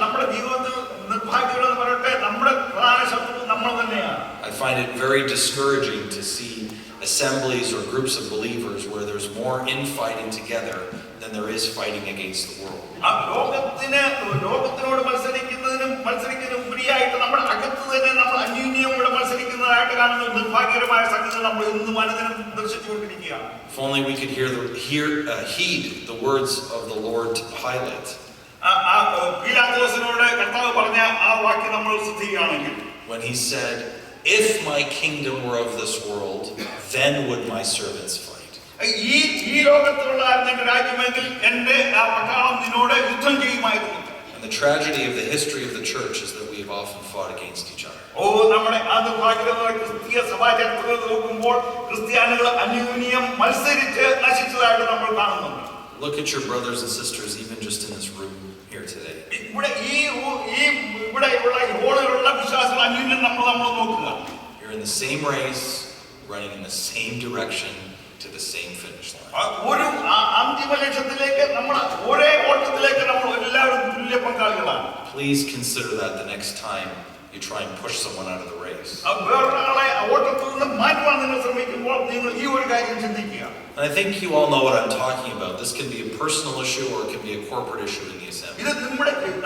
നമ്മുടെ ജീവിതത്തിൽ നിർഭാഗ്യമെന്ന് പറയട്ടെ, നമ്മുടെ പ്രധാന ശത്രു നമ്മൾ തന്നെയാണ്. I find it very discouraging to see assemblies or groups of believers where there's more infighting together than there is fighting against the world. ലോകത്തിനോട് മത്സരിക്കുന്നതിനും ഉപരിയായിട്ട് നമ്മുടെ അകത്ത് തന്നെ നമ്മൾ അന്യോന്യം മത്സരിക്കുന്നതായിട്ട് കാണുന്ന നിർഭാഗ്യകരമായ സംഗതി നമ്മൾ ഇന്നും അനുദിനം ദർശിച്ചുകൊണ്ടിരിക്കുകയാണ്. If only we could heed the words of the Lord to Pilate. പീലാത്തോസിനോട് കർത്താവ് പറഞ്ഞ ആ വാക്യം നമ്മൾ ശ്രദ്ധിക്കുകയാണെങ്കിൽ, when he said, "If my kingdom were of this world, then would my servants fight." ഈ ലോകത്തിലുള്ള എന്റെ രാജ്യമെങ്കിൽ എന്റെ ആ പട്ടാളം നിന്നോട് യുദ്ധം ചെയ്യുമായിരുന്നു. And the tragedy of the history of the church is that we've often fought against each other. നമ്മുടെ ക്രിസ്തീയ സഭാചരിത്രങ്ങൾ നോക്കുമ്പോൾ ക്രിസ്ത്യാനികൾ അന്യോന്യം മത്സരിച്ച് നശിച്ചതായിട്ട് നമ്മൾ കാണുന്നുണ്ട്. Look at your brothers and sisters even just in this room here today. ഇവിടെയുള്ള ഹോളിലുള്ള വിശ്വാസികൾ അന്യോന്യം നമ്മൾ നോക്കുക. You're in the same race, running in the same direction to the same finish line. ഒരു അന്തിമ ലക്ഷ്യത്തിലേക്ക് നമ്മൾ ഒരേ ഓട്ടത്തിലേക്ക് നമ്മൾ എല്ലാവരും തുല്യ പങ്കാളികളാണ്. Please consider that the next time you try and push someone out of the race. വേറൊരാളെ ഓട്ടത്തിൽ നിന്ന് മാറ്റുവാൻ നിങ്ങൾ ശ്രമിക്കുമ്പോൾ നിങ്ങൾ ഈ ഒരു കാര്യം ചിന്തിക്കുക. And I think you all know what I'm talking about. This can be a personal issue or it can be a corporate issue in the assembly. ഇത്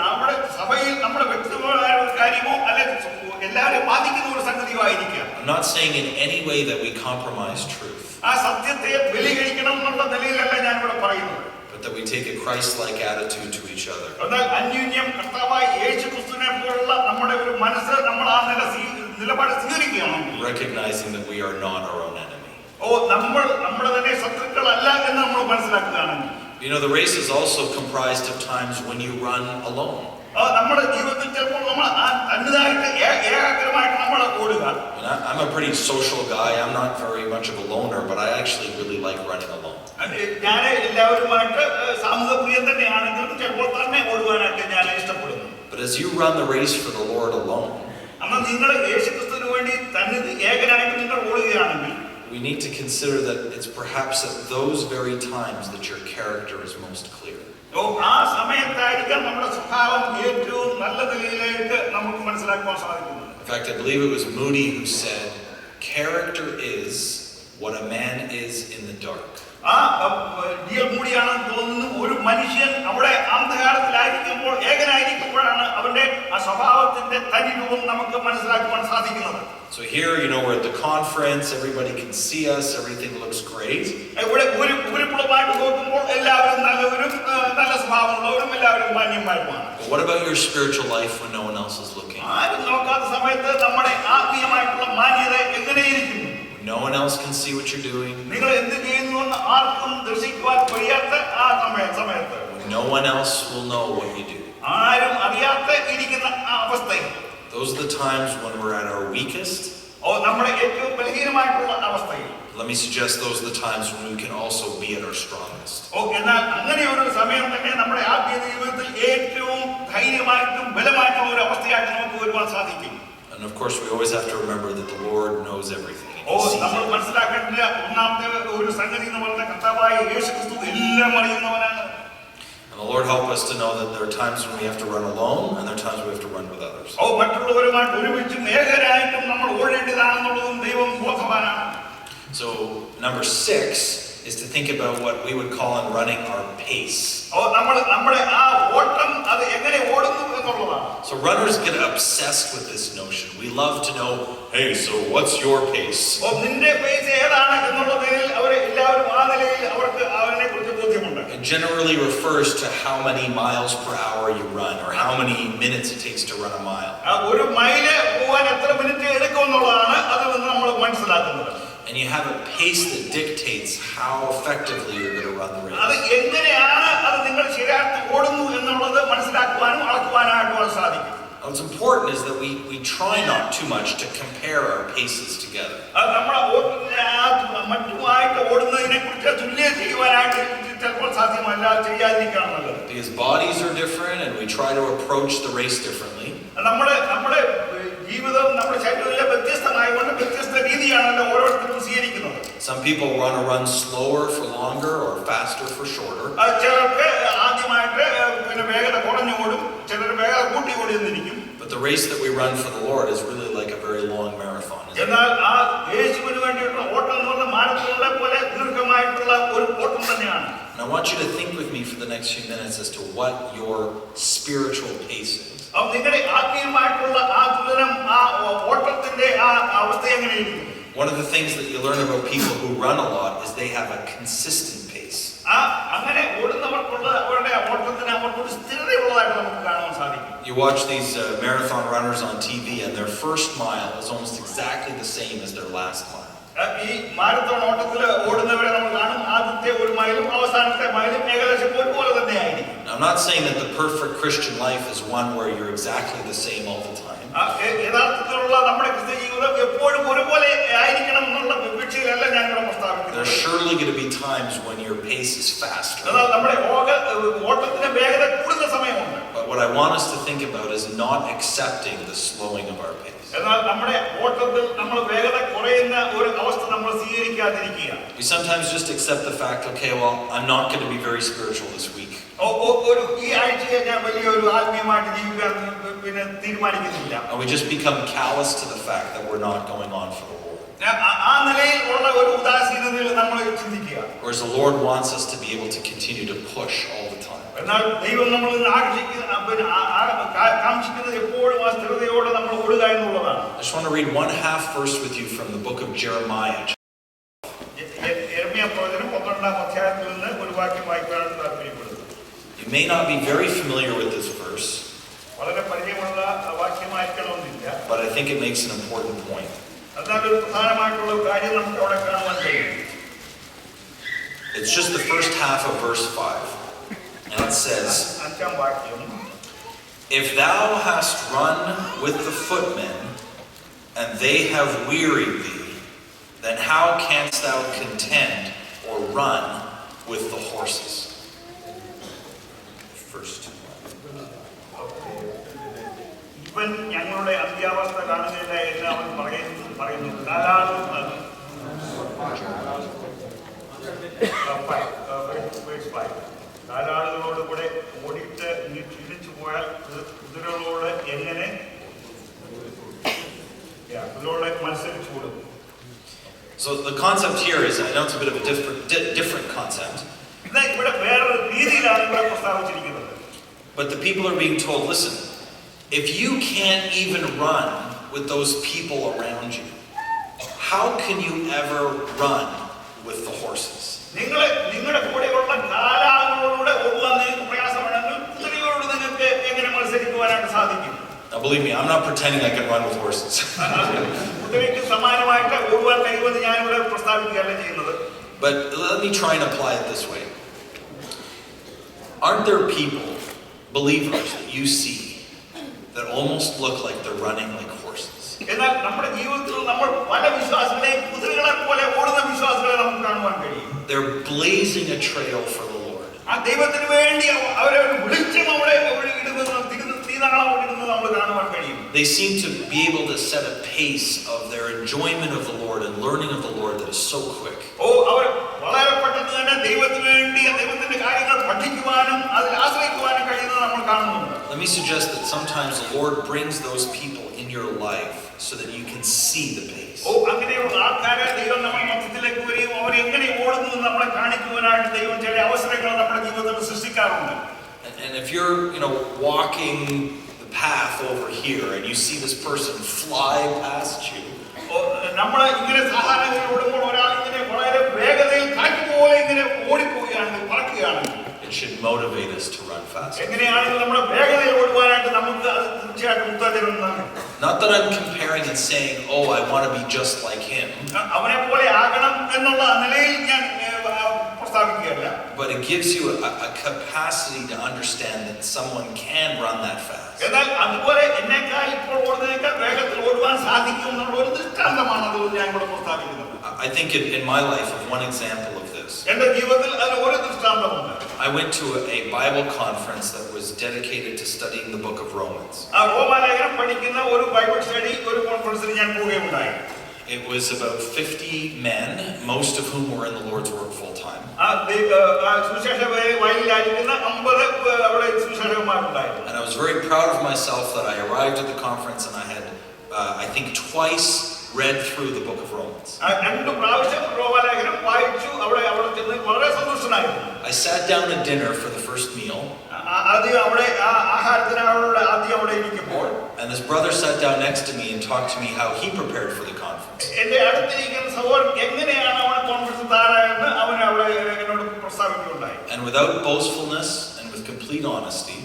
നമ്മുടെ സഭയിൽ നമ്മുടെ വ്യക്തിപരമായ ഒരു കാര്യമോ അല്ലെങ്കിൽ എല്ലാവരെയും ബാധിക്കുന്ന ഒരു സംഗതിയോ ആയിരിക്കാം. I'm not saying in any way that we compromise truth. ആ സത്യത്തെ ബലികഴിക്കണം എന്നുള്ള നിലയിലല്ല ഞാൻ ഇവിടെ പറയുന്നത്. But that we take a Christ-like attitude to each other. എന്നാൽ അന്യോന്യം കർത്താവായ യേശുക്രിസ്തുവിനെ പോലുള്ള നമ്മുടെ ഒരു മനസ്സ് നമ്മൾ ആ നിലപാട് സ്വീകരിക്കുകയാണ്. Recognizing that we are not our own enemy. നമ്മുടെ തന്നെ ശത്രുക്കളല്ല എന്ന് നമ്മൾ മനസ്സിലാക്കുകയാണ്. You know, the race is also comprised of times when you run alone. നമ്മുടെ ജീവിതത്തിൽ ചിലപ്പോൾ നമ്മൾ തന്നതായിട്ട് ഏകാഗ്രമായിട്ട് നമ്മൾ ഓടുക. I'm a pretty social guy. I'm not very much of a loner, but I actually really like running alone. ഞാൻ എല്ലാവരുമായിട്ട് സാമൂഹിക പ്രിയം തന്നെയാണെങ്കിലും ചിലപ്പോൾ തന്നെ ഓടുവാനായിട്ട് ഞാൻ ഇഷ്ടപ്പെടുന്നു. But as you run the race for the Lord alone, അന്ന് നിങ്ങൾ യേശുക്രിസ്തുവിന് വേണ്ടി തന്നെ ഏകനായിട്ട് നിങ്ങൾ ഓടുകയാണെങ്കിൽ, we need to consider that it's perhaps at those very times that your character is most clear. ആ സമയത്തായിരിക്കാം നമ്മുടെ സ്വഭാവം ഏറ്റവും നല്ല നിലയിലേക്ക് നമുക്ക് മനസ്സിലാക്കാൻ സാധിക്കുന്നത്. In fact, I believe it was Moody who said, "Character is what a man is in the dark." മൂടിയാണെന്ന് തോന്നുന്നു. ഒരു മനുഷ്യൻ അവിടെ അന്ധകാരത്തിലായിരിക്കുമ്പോൾ ഏകനായിരിക്കുമ്പോഴാണ് അവന്റെ ആ സ്വഭാവത്തിന്റെ തനി രൂപം നമുക്ക് മനസ്സിലാക്കുവാൻ സാധിക്കുന്നത്. So here, we're at the conference, everybody can see us, everything looks great. ഇവിടെ പൂരിപ്പുളമായിട്ട് നോക്കുമ്പോൾ എല്ലാവരും നല്ലവരും നല്ല സ്വഭാവമുള്ളവരും എല്ലാവരും മാന്യന്മാരുമാണ്. But what about your spiritual life when no one else is looking? ആരും നോക്കാത്ത സമയത്ത് നമ്മുടെ ആത്മീയമായിട്ടുള്ള മാന്യത എങ്ങനെയിരിക്കുന്നു? No one else can see what you're doing. നിങ്ങൾ എന്ത് ചെയ്യുന്നുവെന്ന് ആർക്കും ദർശിക്കുവാൻ കഴിയാത്ത ആ സമയത്ത് No one else will know what you do. ആരും അറിയാത്ത ഇരിക്കുന്ന ആ അവസ്ഥയിൽ, those are the times when we're at our weakest. നമ്മുടെ ഏറ്റവും ബലഹീനമായിട്ടുള്ള അവസ്ഥയിൽ, let me suggest those are the times when we can also be at our strongest. എന്നാൽ അങ്ങനെ ഒരു സമയം തന്നെ നമ്മുടെ ആത്മീയ ജീവിതത്തിൽ ഏറ്റവും ധൈര്യമായിട്ടും ബലമായിട്ടുള്ള ഒരു അവസ്ഥയായിട്ട് നമുക്ക് വരുവാൻ സാധിക്കും. And of course we always have to remember that the Lord knows everything. നമ്മൾ മനസ്സിലാക്കേണ്ട ഒന്നാമത്തെ ഒരു സംഗതി എന്ന് പറഞ്ഞാൽ കർത്താവായ യേശുക്രിസ്തു എല്ലാം അറിയുന്നവനാണ്. And the Lord help us to know that there are times when we have to run alone and there are times we have to run with others. മറ്റുള്ളവരുമായിട്ട് ഒരുമിച്ചും ഏകരായിട്ടും നമ്മൾ ഓടേണ്ടതാണെന്നുള്ളതും ദൈവം ബോധവാനാണ്. So number 6 is to think about what we would call in running our pace. നമ്മുടെ ആ ഓട്ടം അത് എങ്ങനെ ഓടുന്നു എന്നുള്ളതാണ്. So runners get obsessed with this notion. We love to know, hey, so what's your pace? നിന്റെ പേസ് ഏതാണ് എന്നുള്ളതിൽ അവരെ എല്ലാവരും ആ നിലയിൽ അവർക്ക് അവനെ കുറിച്ച് ബോധ്യമുണ്ട്. And generally refers to how many miles per hour you run or how many minutes it takes to run a mile. ഒരു മൈല് പോവാൻ എത്ര മിനിറ്റ് എടുക്കും എന്നുള്ളതാണ് അതിൽ നിന്ന് നമ്മൾ മനസ്സിലാക്കുന്നത്. And you have a pace that dictates how effectively you're going to run the race. അത് എങ്ങനെയാണ് അത് നിങ്ങൾ ശരിയാക്കി ഓടുന്നു എന്നുള്ളത് മനസ്സിലാക്കുവാനും അളക്കുവാനായിട്ട് സാധിക്കും. What's important is that we try not too much to compare our paces together. നമ്മുടെ മറ്റുമായിട്ട് ഓടുന്നതിനെ കുറിച്ച് തുല്യം ചെയ്യുവാനായിട്ട് ചിലപ്പോൾ സാധ്യമല്ല, ചെയ്യാതിരിക്കണം നല്ലത്. Because bodies are different and we try to approach the race differently. നമ്മുടെ ജീവിതം നമ്മുടെ ശരീരത്തിലെ വ്യത്യസ്തമായതുകൊണ്ട് വ്യത്യസ്ത രീതിയാണല്ലോ ഓരോരുത്തരും സ്വീകരിക്കുന്നത്. Some people want to run slower for longer or faster for shorter. ചിലർക്ക് ആദ്യമായിട്ട് വേഗത കുറഞ്ഞു ഓടും, ചിലർ വേഗത കൂട്ടി ഓടിയെന്നിരിക്കും. But the race that we run for the Lord is really like a very long marathon. എന്നാൽ ആ യേശുവിന് വേണ്ടിയിട്ടുള്ള ഓട്ടം എന്ന് പറഞ്ഞാൽ മാരത്തോണിനെ പോലെ ദീർഘമായിട്ടുള്ള ഒരു ഓട്ടം തന്നെയാണ്. And I want you to think with me for the next few minutes as to what your spiritual pace is. നിങ്ങളുടെ ആത്മീയമായിട്ടുള്ള ആ തുലനം, ആ ഓട്ടത്തിന്റെ ആ അവസ്ഥ എങ്ങനെയിരിക്കും? One of the things that you learn about people who run a lot is they have a consistent pace. അങ്ങനെ ഓടുന്നവർക്കുള്ള അവരുടെ ഓട്ടത്തിന് അവർക്കൊരു സ്ഥിരതയുള്ളതായിട്ട് നമുക്ക് കാണാൻ സാധിക്കും. You watch these marathon runners on TV and their first mile is almost exactly the same as their last mile. ഈ marathon ഓട്ടത്തിൽ ഓടുന്നവരെ നമ്മൾ കാണും, ആദ്യത്തെ ഒരു മൈലും അവസാനത്തെ മൈലും ഏകദേശം ഒരുപോലെ തന്നെയായിരിക്കും. I'm not saying that the perfect Christian life is one where you're exactly the same all the time. യഥാർത്ഥത്തിലുള്ള നമ്മുടെ ക്രിസ്ത്യ ജീവിതം എപ്പോഴും ഒരുപോലെ ആയിരിക്കണം എന്നുള്ള വിവക്ഷയിലല്ല ഞാൻ ഇവിടെ പ്രസ്താവിക്കുന്നത്. There's surely going to be times when your pace is faster. എന്നാൽ നമ്മുടെ ഓട്ടത്തിന്റെ വേഗത കൂടുന്ന സമയമുണ്ട്. But what I want us to think about is not accepting the slowing of our pace. എന്നാൽ നമ്മുടെ ഓട്ടത്തിൽ നമ്മൾ വേഗത കുറയുന്ന ഒരു അവസ്ഥ നമ്മൾ സ്വീകരിക്കാതിരിക്കുക. We sometimes just accept the fact, okay, well, I'm not going to be very spiritual this week. ഈ ആഴ്ചയെ ഞാൻ വലിയൊരു ആത്മീയമായിട്ട് ജീവിക്കാൻ തീരുമാനിക്കുന്നില്ല. And we just become callous to the fact that we're not going on for the Lord. ആ നിലയിൽ ഉള്ള ഒരു ഉദാസീനതയിൽ നമ്മൾ ചിന്തിക്കുക. Whereas the Lord wants us to be able to continue to push all the time. എന്നാൽ ദൈവം നമ്മളിൽ കാംക്ഷിക്കുന്നത് എപ്പോഴും ആ സ്ഥിരതയോടെ നമ്മൾ ഓടുക എന്നുള്ളതാണ്. I just want to read one half verse with you from the book of Jeremiah. യെരമ്യാ പ്രവചനം 12-ാം അധ്യായത്തിൽ നിന്ന് ഒരു വാക്യം വായിക്കാനാണ് താല്പര്യപ്പെടുന്നത്. You may not be very familiar with this verse, വളരെ പരിചയമുള്ള വാക്യമായിരിക്കണമെന്നില്ല. but I think it makes an important point. എന്നാൽ ഒരു പ്രധാനമായിട്ടുള്ള കാര്യം നമുക്ക് അവിടെ കാണുവാൻ കഴിയും. It's just the first half of verse 5. And it says, 5-ാം വാക്യം, if thou hast run with the footmen, and they have wearied thee, then how canst thou contend or run with the horses? First. ഇവൻ ഞങ്ങളുടെ അത്യാവസ്ഥ കാണുന്നില്ല എന്ന് അവൻ പറയുന്നു. കാലാളുകളോട് കൂടെ ഓടിയിട്ട് നീ ക്ഷീണിച്ചു പോയാൽ കുതിരകളോട് എങ്ങനെ കുതിരകളോട് മത്സരിച്ചു കൊടുക്കും. So the concept here is, I know it's a bit of a different concept. ഇവിടെ വേറൊരു രീതിയിലാണ് ഇവിടെ പ്രസ്താവിച്ചിരിക്കുന്നത്. But the people are being told, listen, if you can't even run with those people around you, how can you ever run with the horses? നിങ്ങളുടെ കൂടെയുള്ള കാലാളുകളോട് ഓടുവാൻ നിങ്ങൾക്ക് പ്രയാസമാണെങ്കിൽ കുതിരയോട് നിങ്ങൾക്ക് എങ്ങനെ മത്സരിക്കുവാനായിട്ട് സാധിക്കും? Now believe me, I'm not pretending I can run with horses. കുതിരയ്ക്ക് സമാനമായിട്ട് ഓടുവാൻ കഴിയുമെന്ന് ഞാൻ ഇവിടെ പ്രസ്താവിക്കുകയല്ല ചെയ്യുന്നത്. But let me try and apply it this way. Aren't there people, believers that you see, that almost look like they're running like horses? എന്നാൽ നമ്മുടെ ജീവിതത്തിൽ നമ്മൾ പല വിശ്വാസികളെയും കുതിരകളെ പോലെ ഓടുന്ന വിശ്വാസികളെ നമുക്ക് കാണുവാൻ കഴിയും. They're blazing a trail for the Lord. ആ ദൈവത്തിന് വേണ്ടി അവരെ വിളിച്ചും അവിടെ ഇടുന്നത് തീനാളമിടുന്നത് നമ്മൾ കാണുവാൻ കഴിയും. They seem to be able to set a pace of their enjoyment of the Lord and learning of the Lord that is so quick. അവർ വളരെ പെട്ടെന്ന് തന്നെ ദൈവത്തിന് വേണ്ടി ദൈവത്തിന്റെ കാര്യങ്ങൾ പഠിക്കുവാനും അതിൽ ആശ്രയിക്കുവാനും കഴിയുന്നത് നമ്മൾ കാണുന്നുണ്ട്. Let me suggest that sometimes the Lord brings those people in your life so that you can see the pace. അങ്ങനെയുള്ള ആൾക്കാരെ ദൈവം നമ്മുടെ മധ്യത്തിലേക്ക് വരികയും അവർ എങ്ങനെ ഓടുന്നു നമ്മളെ കാണിക്കുവാനായിട്ട് ദൈവം ചില അവസരങ്ങൾ നമ്മുടെ ജീവിതത്തിൽ സൃഷ്ടിക്കാറുണ്ട്. And if you're, walking the path over here and you see this person fly past you, നമ്മൾ ഇങ്ങനെ സാധാരണ ഓടുമ്പോൾ ഒരാൾ ഇങ്ങനെ വളരെ വേഗതയിൽ കാറ്റ് പോലെ ഇങ്ങനെ ഓടിപ്പോവുകയാണെങ്കിൽ പറക്കുകയാണെങ്കിൽ, it should motivate us to run faster. എങ്ങനെയാണെങ്കിൽ നമ്മുടെ വേഗതയിൽ ഓടുവാനായിട്ട് നമുക്ക് അത് തീർച്ചയായിട്ടും ഉത്തേജനം നൽകും. Not that I'm comparing and saying, oh, I want to be just like him. അവനെ പോലെ ആകണം എന്നുള്ള നിലയിൽ ഞാൻ പ്രസ്താവിക്കുകയല്ല. But it gives you a capacity to understand that someone can run that fast. എന്നാൽ അതുപോലെ എന്നേക്കാൾ ഇപ്പോൾ ഓടുന്നതിനേക്കാൾ വേഗത്തിൽ ഓടുവാൻ സാധിക്കും എന്നുള്ള ഒരു ദൃഷ്ടാന്തമാണ് അത് ഞാൻ ഇവിടെ പ്രസ്താവിക്കുന്നത്. I think in my life, of one example of this. എന്റെ ജീവിതത്തിൽ അതിന് ഒരു ദൃഷ്ടാന്തമുണ്ട്. I went to a Bible conference that was dedicated to studying the book of Romans. ആ റോമാലേഖനം പഠിക്കുന്ന ഒരു ബൈബിൾ സ്റ്റഡി ഒരു കോൺഫറൻസിൽ ഞാൻ പോവുകയുണ്ടായി. It was about 50 men, most of whom were in the Lord's work full time. And I was very proud of myself that I arrived at the conference and I had, I think, twice read through the book of Romans. I sat down at dinner for the first meal. And this brother sat down next to me and talked to me how he prepared for the conference. And without boastfulness and with complete honesty,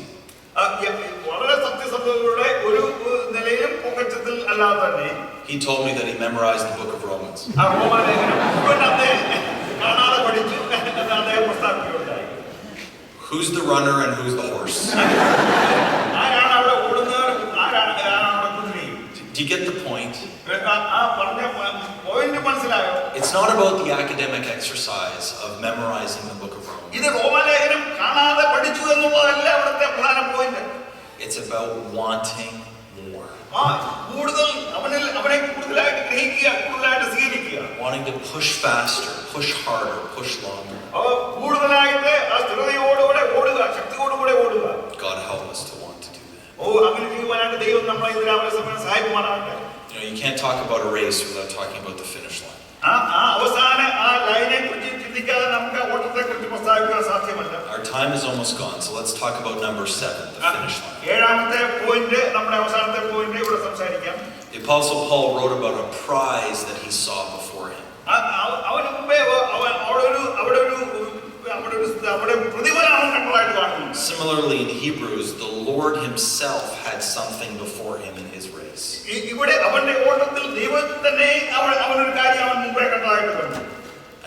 he told me that he memorized the book of Romans. Who's the runner and who's the horse? Do you get the point? It's not about the academic exercise of memorizing the book of Romans. It's about wanting more. Wanting to push faster, push harder, push longer. God help us to want to do that. You know, you can't talk about a race without talking about the finish line. Our time is almost gone, so let's talk about number 7, the finish line. The Apostle Paul wrote about a prize that he saw before him. Similarly, in Hebrews, the Lord himself had something before him in his race.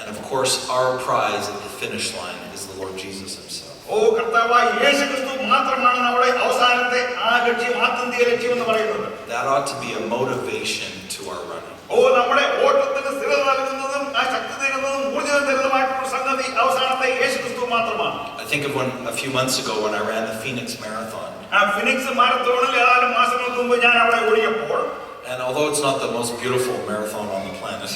And of course, our prize at the finish line is the Lord Jesus himself. That ought to be a motivation to our running. I think of a few months ago when I ran the Phoenix Marathon. And although it's not the most beautiful marathon on the planet,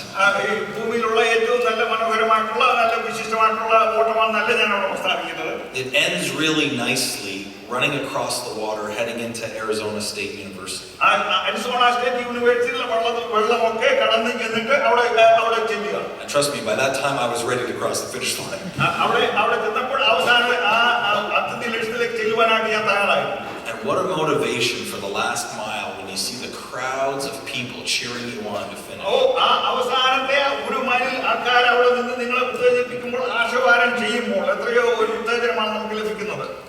it ends really nicely running across the water heading into Arizona State University. And trust me, by that time I was ready to cross the finish line. And what a motivation for the last mile when you see the crowds of people cheering you on to finish.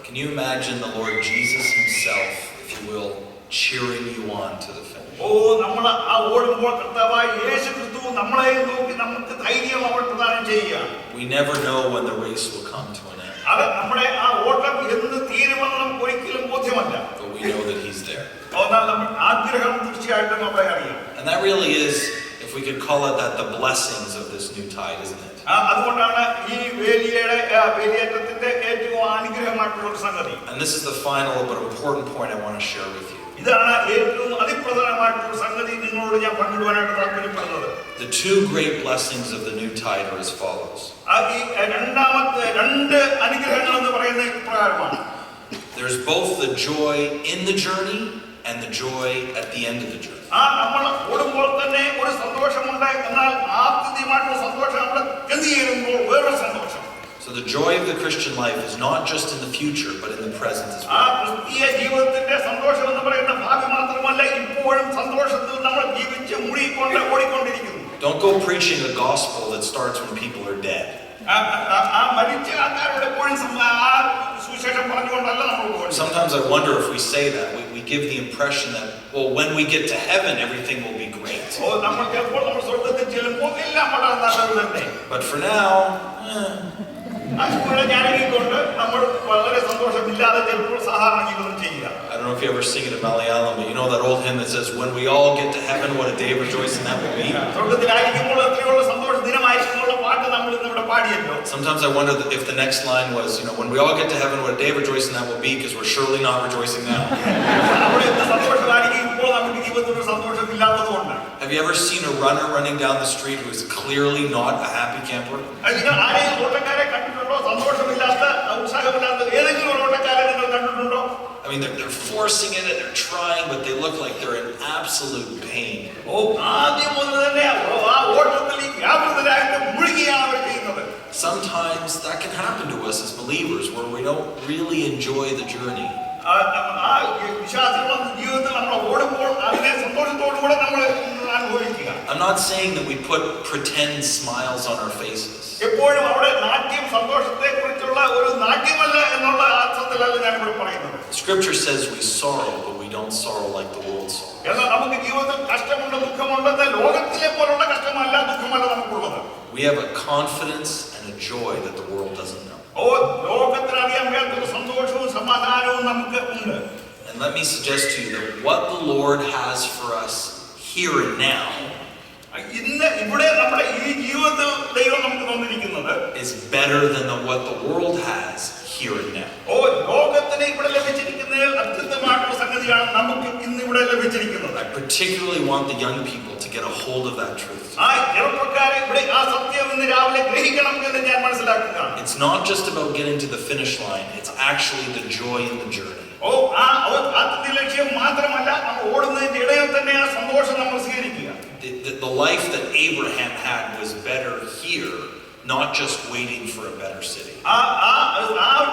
Can you imagine the Lord Jesus himself, if you will, cheering you on to the finish? We never know when the race will come to an end. But we know that he's there. And that really is, if we could call it that, the blessings of this new tide, isn't it? And this is the final but important point I want to share with you. The two great blessings of the new tide are as follows. There's both the joy in the journey and the joy at the end of the journey. So the joy of the Christian life is not just in the future, but in the present as well. Don't go preaching a gospel that starts when people are dead. സുവിശേഷം പറഞ്ഞുകൊണ്ടല്ല നമ്മൾ പോകുന്നത്. Sometimes I wonder if we say that, we give the impression that, well, when we get to heaven, everything will be great. നമ്മൾ ചിലപ്പോൾ നമ്മൾ സ്വർഗ്ഗത്തിൽ ചെല്ലുമ്പോൾ എല്ലാം വളരെ നല്ലത് തന്നെ. But for now, അതുപോലെ ഞാനിക്കൊണ്ട് നമ്മൾ വളരെ സന്തോഷമില്ലാതെ ചിലപ്പോൾ സാധാരണ ജീവിതം ചെയ്യുക. I don't know if you ever sing it in Malayalam, but you know that old hymn that says, when we all get to heaven, what a day of rejoicing that will be? സ്വർഗ്ഗത്തിലായിരിക്കുമ്പോൾ എത്രയുള്ള സന്തോഷ ദിനമായിരിക്കുന്നുള്ള പാട്ട് നമ്മൾ ഇന്നിവിടെ പാടിയല്ലോ. Sometimes I wonder if the next line was, when we all get to heaven, what a day of rejoicing that will be, because we're surely not rejoicing now. അവിടെ എന്ത് സന്തോഷമായിരിക്കും ഇപ്പോൾ നമുക്ക് ജീവിതത്തിൽ സന്തോഷമില്ലാത്തതുകൊണ്ട്. Have you ever seen a runner running down the street who is clearly not a happy camper? നിങ്ങൾ ആരെയും ഓട്ടക്കാരെ കണ്ടിട്ടുണ്ടോ? സന്തോഷമില്ലാത്ത ഉത്സാഹമില്ലാത്ത ഏതെങ്കിലും ഒരു ഓട്ടക്കാരെ നിങ്ങൾ കണ്ടിട്ടുണ്ടോ? I mean, they're forcing it and they're trying, but they look like they're in absolute pain. ആദ്യം മുതൽ തന്നെ ആ ഓട്ടത്തിൽ വ്യാപൃതരായിട്ട് മുഴുകിയാണ് അവർ ചെയ്യുന്നത്. Sometimes that can happen to us as believers, where we don't really enjoy the journey. വിശ്വാസികളുടെ ജീവിതത്തിൽ നമ്മൾ ഓടുമ്പോൾ അതിനെ സന്തോഷത്തോടുകൂടെ നമ്മൾ അനുഭവിക്കുക. I'm not saying that we put pretend smiles on our faces. എപ്പോഴും അവിടെ നാട്യം സന്തോഷത്തെ കുറിച്ചുള്ള ഒരു നാട്യമല്ല എന്നുള്ള അർത്ഥത്തിലല്ല ഞാൻ ഇവിടെ പറയുന്നത്. Scripture says we sorrow, but we don't sorrow like the world sorrows. എന്നാൽ നമുക്ക് ജീവിതത്തിൽ കഷ്ടമുണ്ട്, ദുഃഖമുണ്ടെന്ന് ലോകത്തിലെ പോലുള്ള കഷ്ടമല്ല, ദുഃഖമല്ല നമുക്കുള്ളത്. We have a confidence and a joy that the world doesn't know. ലോകത്തിന് അറിയാൻ വയ്യാത്തൊരു സന്തോഷവും സമാധാനവും നമുക്ക് ഉണ്ട്. And let me suggest to you that what the Lord has for us here and now ഇന്ന് ഇവിടെ നമ്മുടെ ഈ ജീവിതത്തിൽ ദൈവം നമുക്ക് തന്നിരിക്കുന്നത് is better than what the world has here and now. ലോകത്തിന് ഇവിടെ ലഭിച്ചിരിക്കുന്ന അത്യുന്നതമായിട്ടുള്ള സംഗതിയാണ് നമുക്ക് ഇന്ന് ഇവിടെ ലഭിച്ചിരിക്കുന്നത്. I particularly want the young people to get a hold of that truth. ചെറുപ്പക്കാരെ ഇവിടെ ആ സത്യം ഇന്ന് രാവിലെ ഗ്രഹിക്കണം എന്ന് ഞാൻ മനസ്സിലാക്കുകയാണ്. It's not just about getting to the finish line, it's actually the joy in the journey. ആദ്യ ലക്ഷ്യം മാത്രമല്ല, നമ്മൾ ഓടുന്നതിന്റെ ഇടയിൽ തന്നെ ആ സന്തോഷം നമ്മൾ സ്വീകരിക്കുക. The life that Abraham had was better here, not just waiting for a better city.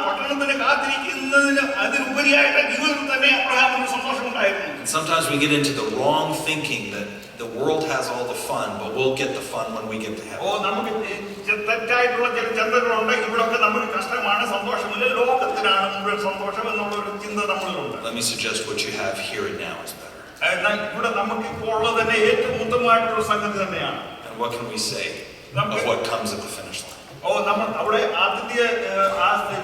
പട്ടണത്തിന് കാത്തിരിക്കുന്നതിന് അതിനുപരിയായിട്ട് ജീവിതത്തിൽ തന്നെ അബ്രഹാമിന് സന്തോഷം ഉണ്ടായിരുന്നു. Sometimes we get into the wrong thinking that the world has all the fun, but we'll get the fun when we get to heaven. നമുക്ക് തെറ്റായിട്ടുള്ള ചില ചിന്തകളുണ്ട്. ഇവിടൊക്കെ നമുക്ക് കഷ്ടമാണ്, സന്തോഷമില്ല, ലോകത്തിലാണ് മുഴുവൻ സന്തോഷം എന്നുള്ള ഒരു ചിന്ത നമ്മളിലുണ്ട്. Let me suggest what you have here and now is better. എന്നാൽ ഇവിടെ നമുക്ക് ഇപ്പോൾ ഉള്ളത് തന്നെ ഏറ്റവും ഉത്തമമായിട്ടുള്ള സംഗതി തന്നെയാണ്. And what can we say of what comes at the finish line? നമ്മൾ അവിടെ ആദ്യത്തെ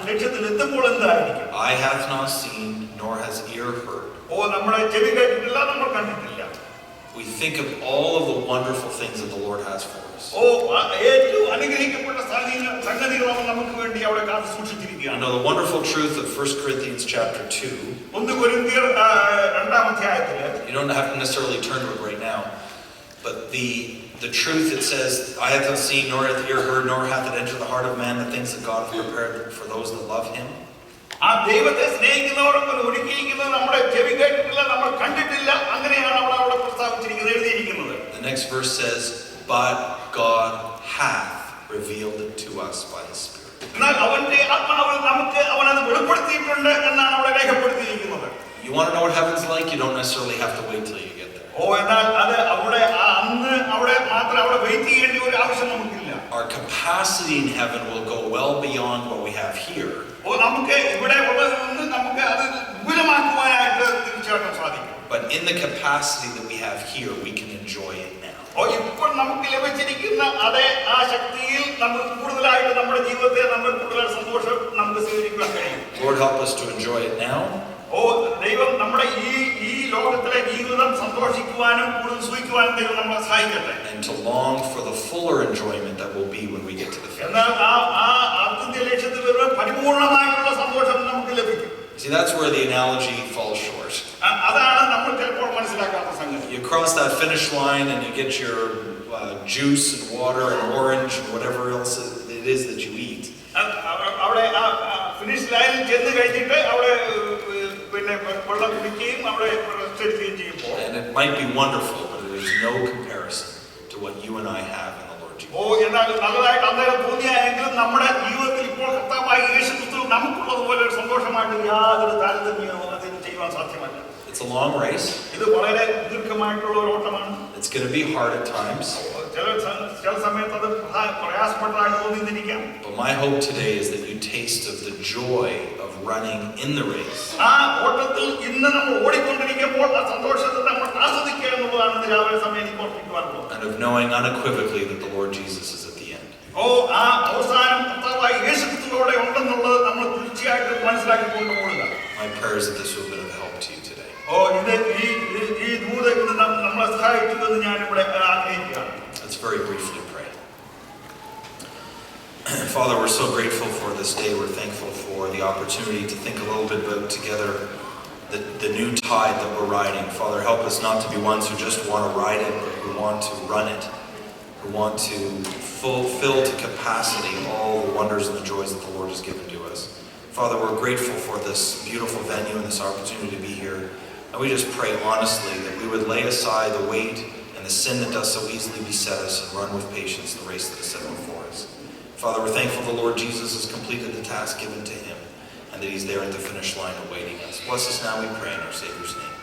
ലക്ഷ്യത്തിൽ എത്തുമ്പോൾ എന്തായിരിക്കും? Eye hath not seen, nor has ear heard. നമ്മുടെ ചെവി കേട്ടിട്ടില്ല, നമ്മൾ കണ്ടിട്ടില്ല. We think of all of the wonderful things that the Lord has for us. ഏറ്റവും അനുഗ്രഹിക്കപ്പെട്ട സംഗതികളാണ് നമുക്ക് വേണ്ടി അവിടെ കാത്തു സൂക്ഷിച്ചിരിക്കുകയാണ്. You know the wonderful truth of 1 Corinthians chapter 2. 1 കൊരിന്ത്യർ 2-ാം അധ്യായത്തിൽ You don't have to necessarily turn to it right now, but the truth it says, "I have not seen, nor hath ear heard, nor hath it entered the heart of man the things that God hath prepared for those that love Him." ആ ദൈവത്തെ സ്നേഹിക്കുന്നവർക്ക് ഒരുക്കിയിരിക്കുന്നത് നമ്മുടെ ചെവി കേട്ടിട്ടില്ല, നമ്മൾ കണ്ടിട്ടില്ല. അങ്ങനെയാണ് അവിടെ പ്രസ്താവിച്ചിരിക്കുന്നത്, എഴുതിയിരിക്കുന്നത്. The next verse says, "But God hath revealed it to us by His Spirit." എന്നാൽ അവന്റെ ആത്മാവ് നമുക്ക് അവനത് വെളിപ്പെടുത്തിയിട്ടുണ്ട് എന്നാണ് അവിടെ രേഖപ്പെടുത്തിയിരിക്കുന്നത്. You want to know what heaven's like? You don't necessarily have to wait till you get there. എന്നാൽ അത് അവിടെ അന്ന് അവിടെ മാത്രം അവിടെ വെയിറ്റ് ചെയ്യേണ്ട ഒരു ആവശ്യം നമുക്കില്ല. Our capacity in heaven will go well beyond what we have here. നമുക്ക് ഇവിടെ ഉള്ളത് നമുക്ക് അത് വിപുലമാക്കുവാനായിട്ട് തീർച്ചയായിട്ടും സാധിക്കും. But in the capacity that we have here, we can enjoy it now. ഇപ്പോൾ നമുക്ക് ലഭിച്ചിരിക്കുന്ന അതേ ആ ശക്തിയിൽ നമുക്ക് കൂടുതലായിട്ട് നമ്മുടെ ജീവിതത്തെ നമ്മൾ കൂടുതൽ സന്തോഷം നമുക്ക് സ്വീകരിക്കാൻ കഴിയും. Lord, help us to enjoy it now. ദൈവം നമ്മുടെ ഈ ലോകത്തിലെ ജീവിതം സന്തോഷിക്കുവാനും കൂടുതൽ സൂക്ഷിക്കുവാനും ദൈവം നമ്മളെ സഹായിക്കട്ടെ. And to long for the fuller enjoyment that will be when we get to the finish. എന്നാൽ ആ ആദ്യ ലക്ഷ്യത്തിൽ വരുന്ന പരിപൂർണമായിട്ടുള്ള സന്തോഷം നമുക്ക് ലഭിക്കും. See, that's where the analogy falls short. അതാണ് നമ്മൾ ചിലപ്പോൾ മനസ്സിലാക്കാത്ത സംഗതി. You cross that finish line and you get your juice and water and orange and whatever else it is that you eat. അവിടെ ഫിനിഷ് ലൈനിൽ ചെന്ന് കഴിഞ്ഞിട്ട് അവിടെ പിന്നെ വെള്ളം കുടിക്കുകയും അവിടെ റെസ്റ്റ് എടുക്കുകയും ചെയ്യുമ്പോൾ. And it might be wonderful, but there is no comparison to what you and I have in the Lord Jesus. എന്നാൽ നല്ലതായിട്ട് അന്നേരം തോന്നിയായെങ്കിലും നമ്മുടെ ജീവിതത്തിൽ ഇപ്പോൾ കർത്താവായ യേശുക്രിസ്തു നമുക്കുള്ളതുപോലെ ഒരു സന്തോഷമായിട്ട് യാതൊരു താരതമ്യവും അതിന് ചെയ്യുവാൻ സാധ്യമല്ല. It's a long race. ഇത് വളരെ ദീർഘമായിട്ടുള്ള ഒരു ഓട്ടമാണ്. It's going to be hard at times. ചില സമയത്ത് അത് പ്രയാസപ്പെട്ടതായിട്ട് തോന്നിയിരിക്കാം. But my hope today is that you taste of the joy of running in the race. ആ ഓട്ടത്തിൽ ഇന്ന് നമ്മൾ ഓടിക്കൊണ്ടിരിക്കുമ്പോൾ ആ സന്തോഷത്തെ നമ്മൾ ആസ്വദിക്കുക എന്നുള്ളതാണ് ഇന്ന് രാവിലെ സമയം എനിക്ക് ഓർമ്മിക്കുവാനുള്ളത്. And of knowing unequivocally that the Lord Jesus is at the end. ആ അവസാനം കർത്താവായ യേശുക്രിസ്തുവോടെ ഉണ്ടെന്നുള്ളത് നമ്മൾ തീർച്ചയായിട്ടും മനസ്സിലാക്കിക്കൊണ്ട് ഓടുക. My prayer is that this will have been of help to you today. ഈ ദൂത ഇന്ന് നമ്മളെ സഹായിക്കുമെന്ന് ഞാൻ ഇവിടെ ആഗ്രഹിക്കുകയാണ്. Let's very briefly pray. Father, we're so grateful for this day. We're thankful for the opportunity to think a little bit about together the new tide that we're riding. Father, help us not to be ones who just want to ride it, but who want to run it, who want to fulfill to capacity all the wonders and the joys that the Lord has given to us. Father, we're grateful for this beautiful venue and this opportunity to be here. And we just pray honestly that we would lay aside the weight and the sin that does so easily beset us and run with patience the race that is set before us. Father, we're thankful the Lord Jesus has completed the task given to him and that he's there at the finish line awaiting us. Bless us now, we pray in our Savior's name.